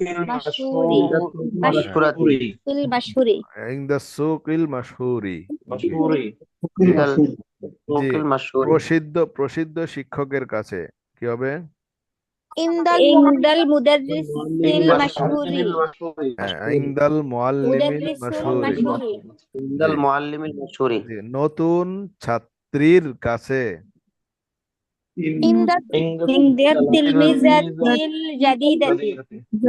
হ্যাঁ, মাশহুরি মাশহুরি ইংদা সুকিল মাশহুরি। জি ইন্দাল জি, সুকিল মাশহুরি প্রসিদ্ধ প্রসিদ্ধ শিক্ষকের কাছে কি হবে? ইংদাল মুদাররিসিল মাশহুরি হ্যাঁ, ইংদাল মুআল্লিমিল মুদাররিসুল মাশহুরি। মাশহুরি জি ইন্দাল মুআল্লিমিল মাশহুরি জি, নতুন ছাত্রীর কাছে। ইংদাত তিলমিজাতিল জাদিদাতি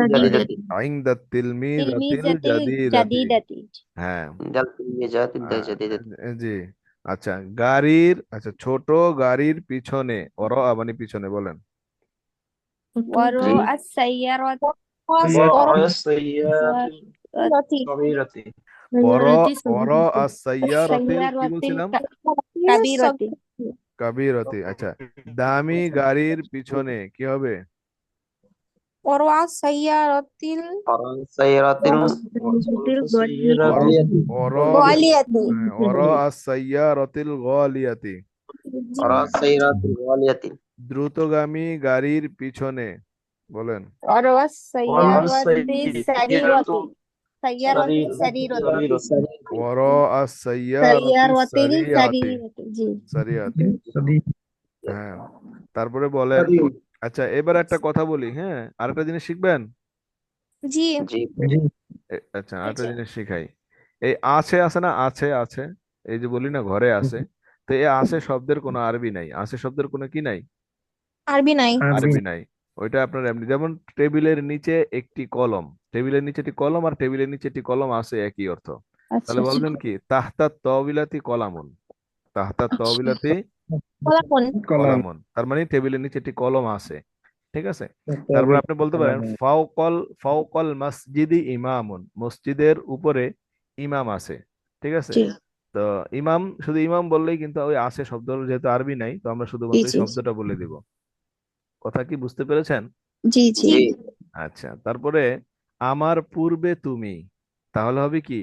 জাদিদাতি ইংদা তিলমিজাতিল তিলমিজাতিল জাদিদাতি। জাদিদাতি হ্যাঁ, ইন্দাল তিলমিজাতিল জাদিদাতি জি। আচ্ছা, গাড়ির, আচ্ছা ছোট গাড়ির পিছনে, মানে পিছনে বলেন। ওয়ারো জি আস-সাইয়ারাতি ওর ওর আস-সাইয়ারাতিল কি বলছিলাম? কাবিরাতি কাবিরাতি। আচ্ছা, দামি গাড়ির পিছনে কি হবে? ওয়া সাইয়ারাতিল সাইরাতিল ওর গালিয়াতি ওর আস-সাইয়ারাতিল গালিয়াতি। সাইরাতিল গালিয়াতি দ্রুতগামী গাড়ির পিছনে বলেন। ওয়া সাইয়ারাতিল সারিরাতি সাইয়ারাতিল সারিরাতি ওর আস-সাইয়ারাতিল সাইয়ারাতিল সারিয়াতি। সারিরাতি জি সারিয়াতি, হ্যাঁ। তারপরে বলেন, আচ্ছা এবার একটা কথা বলি, হ্যাঁ, আরেকটা জিনিস শিখবেন। জি জি আচ্ছা, আরেকটা জিনিস শিখাই। এই আছে আছে না, আছে আছে, এই যে বলি না ঘরে আছে, তো এই আছে শব্দের কোনো আরবি নাই। আছে শব্দের কোনো কি নাই? আরবি নাই আরবি নাই। ওইটা আপনার এমনি, যেমন টেবিলের নিচে একটি কলম, টেবিলের নিচে একটি কলম আর টেবিলের নিচে একটি কলম আছে, একই অর্থ। আচ্ছা তাহলে আচ্ছা বলবেন কি, তাহতা তবিলাতি কলামুন। তাহতা তবিলাতি কলাপন কলামুন, তার মানে টেবিলের নিচে একটি কলম আছে। ঠিক আছে। তারপর আপনি বলতে পারেন, ফাওকল ফাওকল মসজিদি ইমামুন, মসজিদের উপরে ইমাম আছে। ঠিক আছে। জি তো ইমাম, শুধু ইমাম বললেই কিন্তু ওই আছে শব্দ, যেহেতু আরবি নাই, তো আমরা জি শুধুমাত্র এই জি শব্দটা বলে দিব। কথা কি বুঝতে পেরেছেন? জি জি জি আচ্ছা, তারপরে আমার পূর্বে তুমি, তাহলে হবে কি,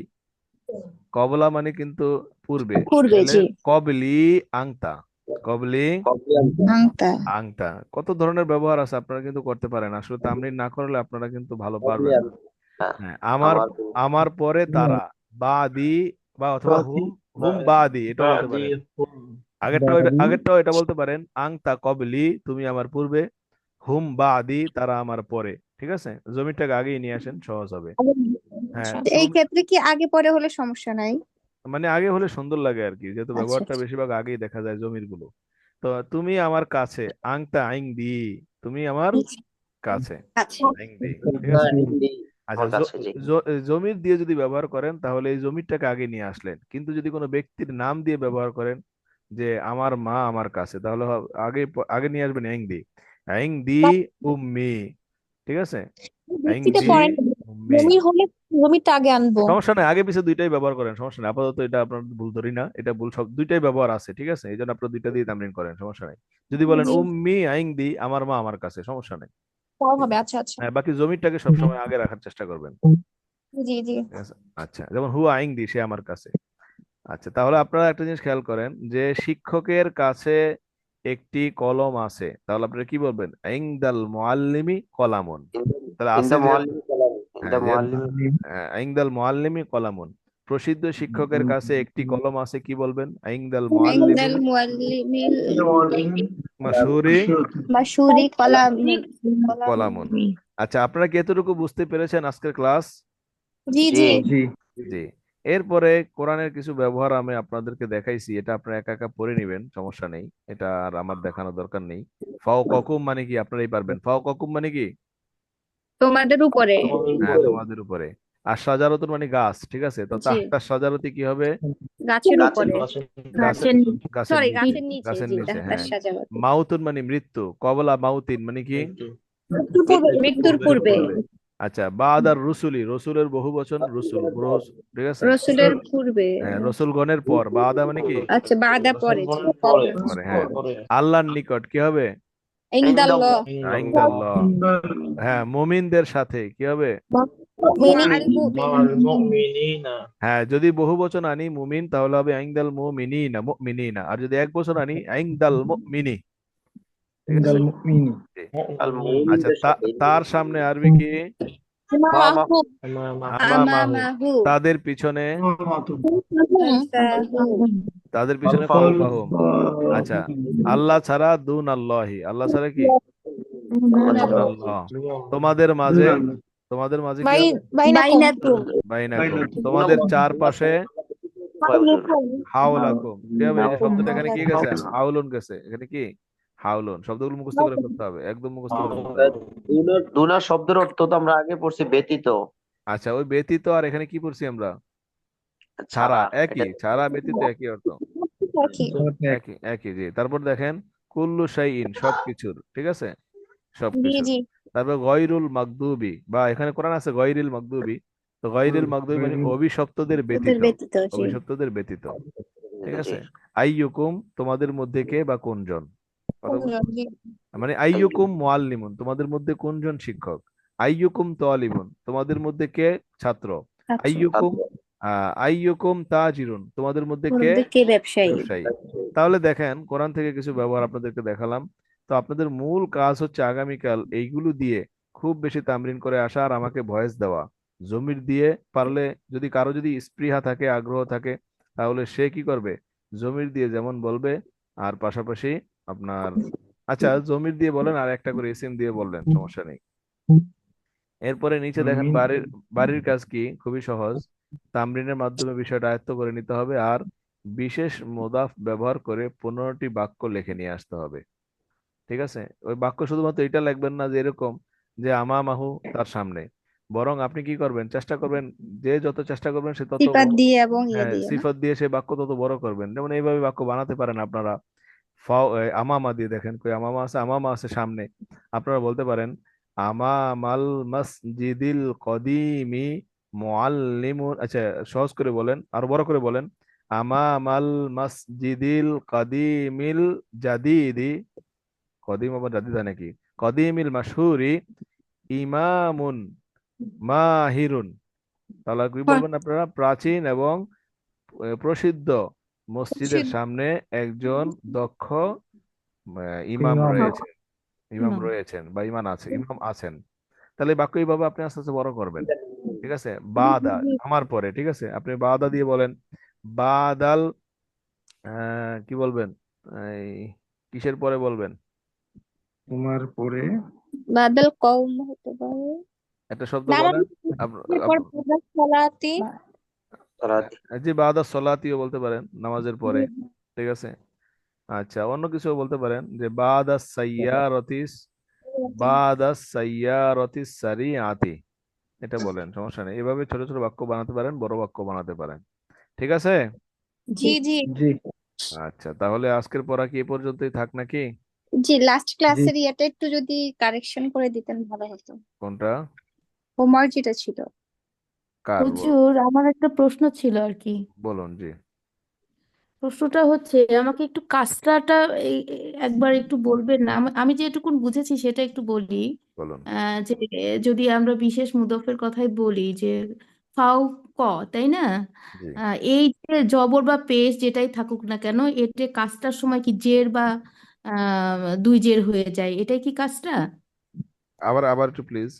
কবলা মানে কিন্তু পূর্বে, পূর্বে তাহলে জি কবলি আংতা। কবলি আংতা আংতা। কত ধরনের ব্যবহার আছে, আপনারা কিন্তু করতে পারেন। আসলে তামরিন না করলে আপনারা কিন্তু ভালো পারবেন না। হ্যাঁ, আমার আমার আমার পরে তারা, বাদি, বা অথবা হুম, হুম বাদি, এটা বলতে পারেন। আগেরটাও এটা বলতে পারেন, আংতা কবলি, তুমি আমার পূর্বে, হুম বাদি, তারা আমার পরে। ঠিক আছে, জমিটাকে আগেই নিয়ে আসেন, সহজ হবে। হ্যাঁ, আচ্ছা এই ক্ষেত্রে কি আগে পরে হলে সমস্যা নাই মানে আগে হলে সুন্দর লাগে আর কি, যেহেতু আচ্ছা ব্যবহারটা আচ্ছা বেশিরভাগ আগেই দেখা যায় জমির গুলো। তো তুমি আমার কাছে, আংতা আইং দি, তুমি আমার কাছে, আচ্ছা আইং দি, ঠিক তা আছে। হিন্দি আচ্ছা, আমার কাছে জি জমির দিয়ে যদি ব্যবহার করেন তাহলে এই জমিরটাকে আগে নিয়ে আসলেন, কিন্তু যদি কোনো ব্যক্তির নাম দিয়ে ব্যবহার করেন, যে আমার মা আমার কাছে, তাহলে আগে আগে নিয়ে আসবেন আইং দি, আইং দি উম্মি, ঠিক আছে, আইং ব্যক্তিটা দি পরে উম্মি। জমির হলে জমিটা আগে আনবো। সমস্যা নাই, আগে পিছে দুইটাই ব্যবহার করেন, সমস্যা নেই, আপাতত এটা আপনার ভুল ধরি না, এটা ভুল, সব দুইটাই ব্যবহার আছে, ঠিক আছে, এই জন্য আপনার দুইটা দিয়ে তামরিন করেন, সমস্যা নাই। যদি বলেন জি উম্মি আইং দি, আমার মা আমার কাছে, সমস্যা নেই। তাও হবে। আচ্ছা আচ্ছা। হ্যাঁ, বাকি জমিরটাকে সবসময় আগে রাখার চেষ্টা করবেন, জি জি ঠিক আছে। আচ্ছা, যেমন হুয়া আইং দি, সে আমার কাছে। আচ্ছা, তাহলে আপনারা একটা জিনিস খেয়াল করেন, যে শিক্ষকের কাছে একটি কলম আছে, তাহলে আপনারা কি বলবেন, ইনদাল মুআল্লিমি কলামুন। তাহলে আছে ইন্দা যেহেতু, মুআল্লিম কালাম ইন্দা হ্যাঁ যেহেতু, মুআল্লিম ইনদাল মুআল্লিমি কলামুন, প্রসিদ্ধ শিক্ষকের কাছে একটি কলম আছে, কি বলবেন, ইনদাল عند মুআল্লিমিল المعلم মাশহুরি المشهور قلم কলামুন। আচ্ছা, আপনারা কি এতটুকু বুঝতে পেরেছেন আজকের ক্লাস? জি জি জি জি। এরপরে কোরআনের কিছু ব্যবহার আমি আপনাদেরকে দেখাইছি, এটা আপনারা একা একা পড়ে নেবেন, সমস্যা নেই, এটা আর আমার দেখানোর দরকার নেই। ফাও ককুম মানে কি, আপনারাই পারবেন। ফাও ককুম মানে কি? তোমাদের উপরে। হ্যাঁ, তোমাদের উপরে। আর সাজারতুন মানে গাছ, ঠিক আছে, তো জি তাহতা সাজারতি কি হবে? গাছের গাছের উপরে। পাশে গাছের, গাছের সরি নিচে, গাছের নিচে। গাছের জি নিচে, তাহতার হ্যাঁ। সাজাওয়াত। মাউতুন মানে মৃত্যু, কবলা মাউতিন মানে কি? মৃত্যুর মৃত্যুর পূর্বে। পূর্বে। আচ্ছা, বাদার রসুলি, রসুলের বহু বচন রসুল, ঠিক আছে। রসুলের পূর্বে। হ্যাঁ, রসুলগণের পর, বাদা মানে কি? আচ্ছা বাদা পরে। জি পরে, হ্যাঁ। আল্লাহর নিকট কি হবে? ইনদাল্লাহ ইনদাল্লাহ। হ্যাঁ, মুমিনদের সাথে কি হবে? মা'আল মুমিনিন। হ্যাঁ, যদি বহু বচন আনি মুমিন, তাহলে হবে ইনদাল মুমিনিনা, মুমিনিনা। আর যদি এক বচন আনি ইনদাল মুমিনি, ঠিক আছে। জি। আল আচ্ছা, মুমিনদের সাথে তার সামনে আরবি কি? মা মা মাহু আমামাহু, আমামাহু তাদের পিছনে, খালফাহু। তাদের পিছনে খালফাহুম। আচ্ছা, আল্লাহ ছাড়া দুন আল্লাহি, আল্লাহ ছাড়া কি? দুন আল্লাহ। তোমাদের মাঝে, তোমাদের মাঝে কি হবে? বাইনাকুম। বাইনাকুম, তোমাদের চারপাশে, হাওলাকুম, কি হবে? এই যে শব্দটা এখানে কি গেছে, হাউলুন গেছে, এখানে কি? হাউলুন। শব্দগুলো মুখস্থ করে ফেলতে হবে, একদম মুখস্থ করে ফেলতে হবে। দুনার শব্দের অর্থ তো আমরা আগে পড়ছি ব্যতীত আচ্ছা, ওই ব্যতীত আর এখানে কি পড়ছি আমরা? ছাড়া, ছাড়া এটা একই, ছাড়া ব্যতীত একই অর্থ, একই একই। জি। তারপর দেখেন, কুল্লু শাইইন, সবকিছুর, ঠিক আছে, জি সবকিছুর। জি তারপর গয়রুল মাগদুবি, বা এখানে কোরআন আছে গয়রিল মাগদুবি, তো গয়রিল মাগদুবি মানে অভিশপ্তদের ওদের ব্যতীত, ব্যতীত। জি অভিশপ্তদের ব্যতীত, ঠিক জি আছে। আইয়ুকুম, তোমাদের মধ্যে কে বা কোনজন, কথা বুঝতে জি পারছো? মানে আইয়ুকুম মুআল্লিমুন, তোমাদের মধ্যে কোনজন শিক্ষক। আইয়ুকুম তালিবুন, তোমাদের মধ্যে কে ছাত্র। আচ্ছা আইয়ুকুম আইয়ুকুম তাজিরুন, তোমাদের মধ্যে কে ওদের কে ব্যবসায়ী। ব্যবসায়ী। তাহলে দেখেন, কোরআন থেকে কিছু ব্যবহার আপনাদেরকে দেখালাম। তো আপনাদের মূল কাজ হচ্ছে আগামীকাল এইগুলো দিয়ে খুব বেশি তামরিন করে আসা, আর আমাকে ভয়েস দেওয়া জমির দিয়ে। পারলে যদি কারো যদি স্পৃহা থাকে, আগ্রহ থাকে, তাহলে সে কি করবে, জমির দিয়ে যেমন বলবে, আর পাশাপাশি আপনার, আচ্ছা জমির দিয়ে বলেন, আর একটা করে ইসিম দিয়ে বললেন, সমস্যা নেই। এরপরে নিচে দেখেন, বাড়ির, বাড়ির কাজ কি, খুবই সহজ। তামরিনের মাধ্যমে বিষয়টা আয়ত্ত করে নিতে হবে, আর বিশেষ মোদাফ ব্যবহার করে 15টি বাক্য লিখে নিয়ে আসতে হবে, ঠিক আছে। ওই বাক্য শুধুমাত্র এটা লিখবেন না যে এরকম, যে আমা মাহু, তার সামনে। বরং আপনি কি করবেন, চেষ্টা করবেন, যে যত চেষ্টা করবেন সে তত সিফাত দিয়ে এবং ইয়ে হ্যাঁ, দিয়ে না। সিফত দিয়ে সে বাক্য তত বড় করবেন। যেমন এইভাবে বাক্য বানাতে পারেন আপনারা। আমামা দিয়ে দেখেন, কই আমামা আছে, আমামা আছে সামনে। আপনারা বলতে পারেন, আমামাল মসজিদিল কদিমি মুআল্লিমুন। আচ্ছা, সহজ করে বলেন, আর বড় করে বলেন, আমামাল মসজিদিল কদিমিল জাদিদি, কদিম আবার জাদিদ হয় নাকি, কদিমিল মাশহুরি ইমামুন মাহিরুন। তাহলে কি বলবেন আপনারা, প্রাচীন এবং প্রসিদ্ধ মসজিদের সামনে একজন দক্ষ ইমাম রয়েছেন, ইমাম রয়েছেন বা ইমাম আছে, ইমাম আছেন। তাহলে এই বাক্য এইভাবে আপনি আস্তে আস্তে বড় করবেন, ঠিক আছে। বাদা, আমার পরে, ঠিক আছে, আপনি বাদা দিয়ে বলেন। বাদাল, কি বলবেন, এই কিসের পরে বলবেন? তোমার পরে বাদল কওম হতে পারে। একটা শব্দ দাঁড়ান বলেন। পর সালাতি সালাতি। জি, বাদা সলাতিও বলতে পারেন, নামাজের পরে। ঠিক আছে। আচ্ছা, অন্য কিছু বলতে পারেন যে বাদা সাইয়ারতিস সারিআতি। এটা বলেন, সমস্যা নেই। এভাবে ছোট ছোট বাক্য বানাতে পারেন, বড় বাক্য বানাতে পারেন। ঠিক আছে। জি জি জি আচ্ছা, তাহলে আজকের পড়া কি এ পর্যন্তই থাক নাকি? জি, লাস্ট জি ক্লাসের ইয়েটা একটু যদি কারেকশন করে দিতেন ভালো হতো। কোনটা? হোমওয়ার্ক যেটা ছিল। কার হুজুর আমার একটা প্রশ্ন ছিল আর কি। বলুন জি। প্রশ্নটা হচ্ছে আমাকে একটু কাজটাটা একবার একটু বলবেন না? আমি যেটুকুন বুঝেছি সেটা একটু বলি। বলুন। যে যদি আমরা বিশেষ মুদফের কথাই বলি যে ফাও ক, তাই না? জি, এই যে জবর বা পেশ যেটাই থাকুক না কেন, এতে কাজটার সময় কি জের বা দুই জের হয়ে যায়, এটাই কি কাজটা? আবার আবার একটু প্লিজ।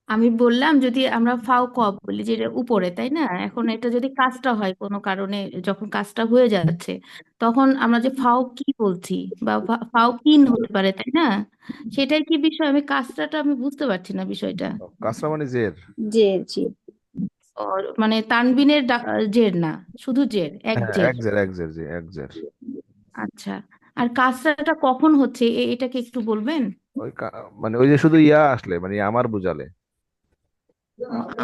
আমি বললাম যদি আমরা ফাও কব বলি যে এটা উপরে, তাই না? এখন এটা যদি কাজটা হয় কোনো কারণে, যখন কাজটা হয়ে যাচ্ছে, তখন আমরা যে ফাও কি বলছি বা ফাও কিন হতে পারে, তাই না? সেটাই কি বিষয়? আমি কাজটাটা আমি বুঝতে পারছি না বিষয়টা। কাসরা মানে জের। জি জি। মানে তানবিনের জের না, শুধু জের, এক হ্যাঁ, জের। এক জের, জি, এক জের। আচ্ছা, আর কাজটাটা কখন হচ্ছে এটাকে একটু বলবেন? মানে ওই যে শুধু ইয়া আসলে, মানে আমার বুঝালে।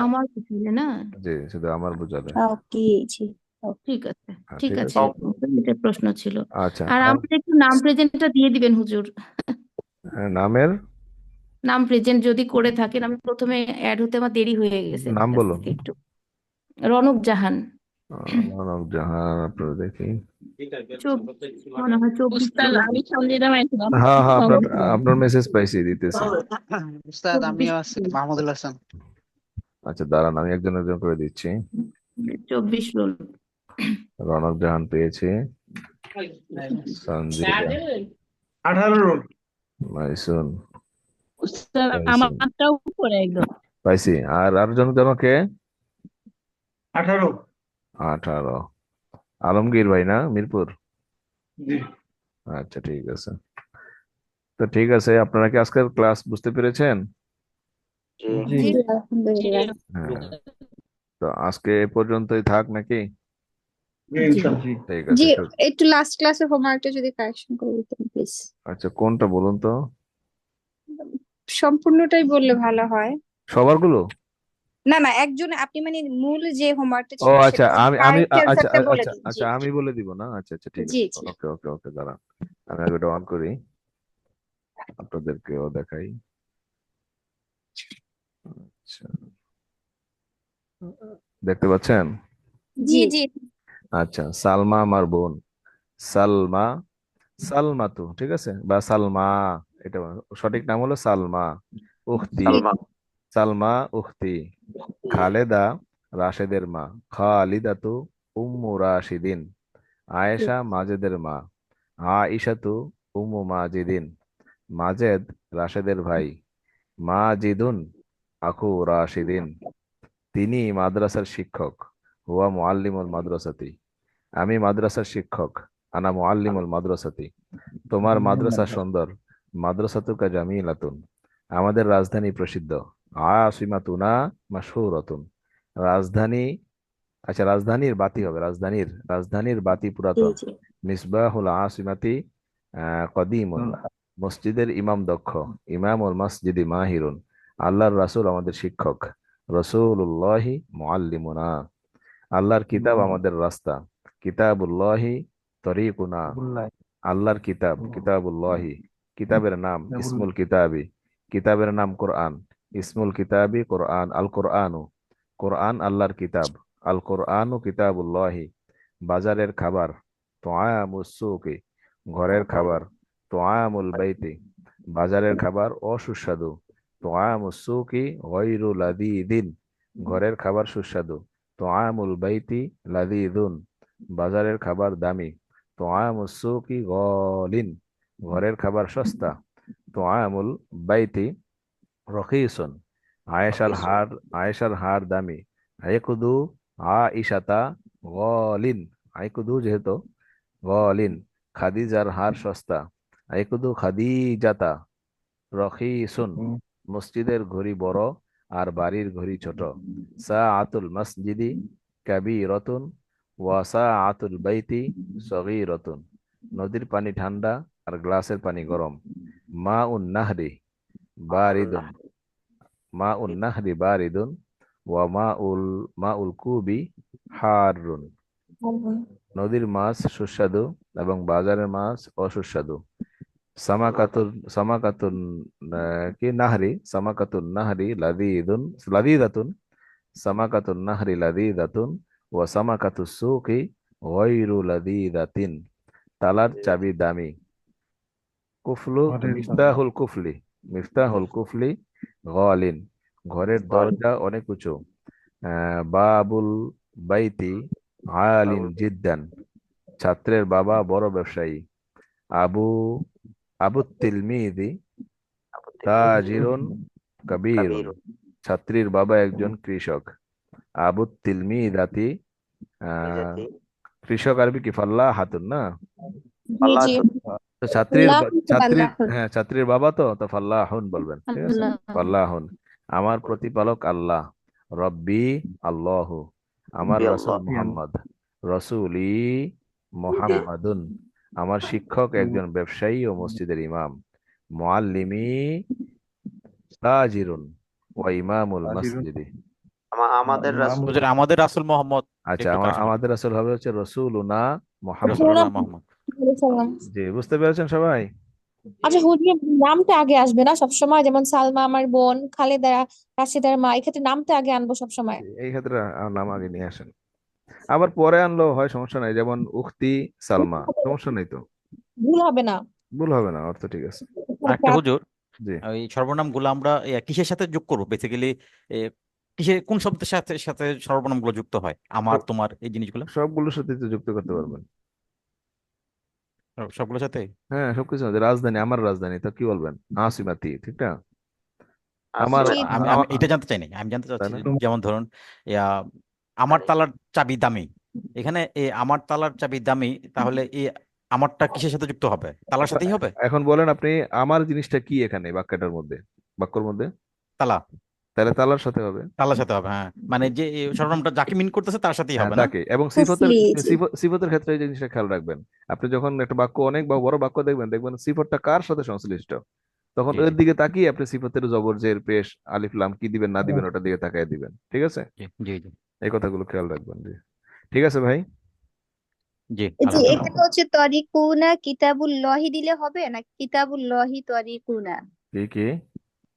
আমার বুঝলে না। জি, শুধু আমার বুঝালে। ওকে জি। ঠিক আছে, হ্যাঁ, ঠিক ঠিক আছে, আছে। এটা প্রশ্ন ছিল। আচ্ছা, আর আর আমাদের একটু নাম প্রেজেন্টটা দিয়ে দিবেন হুজুর। নামের নাম প্রেজেন্ট যদি করে থাকেন, আমি প্রথমে অ্যাড হতে আমার দেরি হয়ে গেছে নাম বলুন। আজকে একটু। রনক জাহান। মানব জাহান, আপনারা দেখি। মনে হয় 24 হ্যাঁ হ্যাঁ, আপনার আপনার মেসেজ পাইছি, দিতেছি। উস্তাদ আমিও আছি, মাহমুদুল হাসান। আচ্ছা, দাঁড়ান, আমি একজন একজন করে দিচ্ছি। 24 রোল। রনক জাহান পেয়েছি, সঞ্জিদা, 18 রোল। মাইসুন পাইছি, উপরে একদম। পাইছি। আর আরেকজন জনকে 18। 18। আলমগীর ভাই না, মিরপুর? জি আচ্ছা, ঠিক আছে। তো ঠিক আছে, আপনারা কি আজকের ক্লাস বুঝতে পেরেছেন? জি। জি জি আলহামদুলিল্লাহ। হ্যাঁ, তো আজকে এ পর্যন্তই থাক নাকি? জি জি। ইনশাআল্লাহ। জি ঠিক জি, আছে। একটু লাস্ট ক্লাসের হোমওয়ার্কটা যদি কারেকশন করে দিতেন প্লিজ। আচ্ছা, কোনটা বলুন তো? সম্পূর্ণটাই বললে ভালো হয়। সবার গুলো? না না, একজন আপনি মানে মূল যে হোমওয়ার্কটা ও ছিল আচ্ছা, সেটা আমি আমি কারেক্ট আচ্ছা অ্যান্সারটা বলে আচ্ছা দিন। জি আচ্ছা, আমি বলে দিব না? আচ্ছা আচ্ছা, ঠিক জি আছে। জি। ওকে ওকে ওকে, দাঁড়ান, আমি আগে এটা অন করি, আপনাদেরকেও দেখাই। আচ্ছা, দেখতে পাচ্ছেন? জি জি। আচ্ছা, সালমা আমার বোন। সালমা, সালমাতু, ঠিক আছে, বা সালমা, এটা সঠিক নাম হলো সালমা। উখতি, জি সালমা। সালমা উখতি। খালেদা, রাশেদের মা। খালিদাতু, উম্মু রাশিদিন। আয়েশা, মাজেদের মা। আইশাতু, উম্মু মাজিদিন। মাজেদ, রাশেদের ভাই। মাজিদুন, আখু রাশিদিন। তিনি মাদ্রাসার শিক্ষক। হুয়া মুআল্লিমুল মাদ্রাসাতি। আমি মাদ্রাসার শিক্ষক। আনা মুআল্লিমুল মাদ্রাসাতি। তোমার মাদ্রাসা সুন্দর। মাদ্রাসাতুকা জামিলাতুন। আমাদের রাজধানী প্রসিদ্ধ। আসিমাতুনা মাশহুরাতুন। রাজধানী, আচ্ছা, রাজধানীর বাতি হবে, রাজধানীর বাতি জি পুরাতন। জি। মিসবাহুল আসিমাতি কদিমুন। মসজিদের ইমাম দক্ষ। ইমামুল মসজিদি মাহিরুন। আল্লাহর রাসূল আমাদের শিক্ষক। রসূলুল্লাহি মুআল্লিমুনা। আল্লাহর কিতাব আমাদের রাস্তা। কিতাবুল্লাহি তরিকুনা। আল্লাহর কিতাব, কিতাবুল্লাহি। কিতাবের নাম ইসমুল কিতাবি। কিতাবের নাম কোরআন। ইসমুল কিতাবি কোরআন। আল কোরআনু, কোরআন আল্লাহর কিতাব। আল কোরআনু কিতাবুল্লাহি। বাজারের খাবার। তোয়ামুস সুকি, ঘরের খাবার। তোয়ামুল বাইতি, বাজারের খাবার অসুস্বাদু। তোয়ামুস সুকি গয়রু লাযীযিন, ঘরের খাবার সুস্বাদু। তোয়ামুল বাইতি লাযীযুন, বাজারের খাবার দামি। তোয়ামুস সুকি গালিন, ঘরের খাবার সস্তা। তোয়ামুল বাইতি রখিসুন, রকিসুন। আয়েশার হার দামি। আইকুদু আইশাতা গলিন, আইকুদু যেহেতু গলিন, খাদিজার হার সস্তা। আইকুদু খাদিজাতা রখিসুন, মসজিদের ঘড়ি বড় আর বাড়ির ঘড়ি ছোট। সাআতুল মসজিদি কাবীরাতুন ওয়া সাআতুল বাইতি সগীরাতুন। নদীর পানি ঠান্ডা আর গ্লাসের পানি গরম। মাউন নাহরি বারিদুন, মাউন নাহরি বারিদুন ওয়া মাউল কুবি হারুন। নদীর মাছ সুস্বাদু এবং বাজারের মাছ অসুস্বাদু। সামাকাতুন কি নাহরি, সামাকাতুন নাহরি লাযীযাতুন, সামাকাতুন নাহরি লাযীযাতুন ওয়া সামাকাতুস সুকি গায়রু লাযীযাতিন। তালার চাবি দামি। মিফতাহুল কুফলি গালিন, ঘরের দরজা অনেক উঁচু। বাবুল বাইতি আলিন জিদ্দান, ছাত্রের বাবা বড় ব্যবসায়ী। আবু আবু তিলমিদি তাজিরুন কাবীরুন, ছাত্রীর বাবা একজন কৃষক। আবু তিলমিদাতি, কৃষক আরবি কি ফাল্লাহাতুন না? জি জি তো ছাত্রীর বাবা তো ফাল্লাহুন বলবেন, ঠিক আছে? আল্লাহ। ফাল্লাহুন। আমার প্রতিপালক আল্লাহ। রব্বি আল্লাহু, আমার রাসূল মুহাম্মদ। রসুলি মুহাম্মাদুন, আমার শিক্ষক একজন ব্যবসায়ী ও মসজিদের ইমাম। মুআল্লিমি তাজিরুন ওয়া ইমামুল মসজিদি। আমাদের রাসূল হুজুর আমাদের রাসূল মোহাম্মদ আচ্ছা, একটু কাছে আমাদের রাসূল হবে হচ্ছে রসুলুনা মুহাম্মদ। রাসূলুল্লাহ মোহাম্মদ। জি, বুঝতে পেরেছেন সবাই? আচ্ছা হুজুর, নামটা আগে আসবে না সবসময়? যেমন সালমা আমার বোন, খালেদা রাশিদার মা, এক্ষেত্রে নামটা আগে আনবো সবসময়। এই ক্ষেত্রে নাম আগে নিয়ে আসেন, আবার পরে আনলেও হয়, সমস্যা নাই। যেমন উখতি সালমা, সমস্যা নেই তো, ভুল হবে না? ভুল হবে না, অর্থ ঠিক আছে। আরেকটা হুজুর, জি, ওই সর্বনামগুলো আমরা কিসের সাথে যোগ করবো বেসিক্যালি? কিসের কোন শব্দের সাথে সাথে সর্বনামগুলো যুক্ত হয়? আমার, তোমার, এই জিনিসগুলো সবগুলোর সাথে তো যুক্ত করতে পারবেন। সবগুলোর সাথে। হ্যাঁ, সবকিছু আছে। রাজধানী, আমার রাজধানী, তো কি বলবেন? আসিমাতি, ঠিক না? আমার জি আমি আমি এটা জানতে চাই না, আমি জানতে তাই চাচ্ছি না? যেমন ধরুন ইয়া, আমার তালার চাবি দামি। এখানে আমার তালার চাবি দামি, তাহলে এই আমারটা কিসের সাথে যুক্ত হবে? তালার সাথেই হবে। এখন বলেন আপনি, আমার জিনিসটা কি এখানে বাক্যটার মধ্যে, বাক্যর মধ্যে? তালা, তাহলে তালার সাথে হবে। তালার সাথে হবে, হ্যাঁ। মানে যে সর্বনামটা যাকে মিন করতেছে তার সাথেই হ্যাঁ, হবে না? তাকে। এবং সিফতের কুফলি জি সিফতের ক্ষেত্রে এই জিনিসটা খেয়াল রাখবেন। আপনি যখন একটা বাক্য অনেক বা বড় বাক্য দেখবেন সিফতটা কার সাথে সংশ্লিষ্ট, তখন জি এর জি দিকে তাকিয়ে আপনি সিফতের জবর জের পেশ আলিফ লাম কি দিবেন না দিবেন ওটার দিকে তাকিয়ে দিবেন, ঠিক আছে? জি জি জি এই কথাগুলো খেয়াল রাখবেন। জি, ঠিক আছে ভাই। জি জি আলহামদুলিল্লাহ। এখানে হচ্ছে তরিকুনা কিতাবুল্লাহি দিলে হবে না কিতাবুল্লাহি তরিকুনা? কি কি?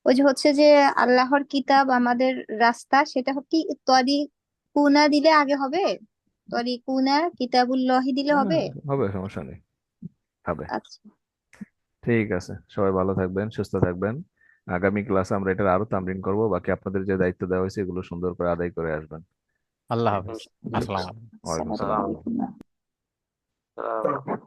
ওই যে হচ্ছে যে আল্লাহর কিতাব আমাদের রাস্তা, সেটা কি তরিকুনা দিলে আগে হবে? তরিকুনা কিতাবুল্লাহি দিলে হ্যাঁ, হবে? হবে, সমস্যা নেই, হবে। আচ্ছা ঠিক আছে, সবাই ভালো থাকবেন, সুস্থ থাকবেন। আগামী ক্লাসে আমরা এটার আরো তামরিন করব। বাকি আপনাদের যে দায়িত্ব দেওয়া হয়েছে এগুলো সুন্দর করে আদায় করে আসবেন। আল্লাহ হাফেজ। ইনশাআল্লাহ। আসসালামু আলাইকুম। ওয়ালাইকুম আসসালামু আসসালাম। আলাইকুম।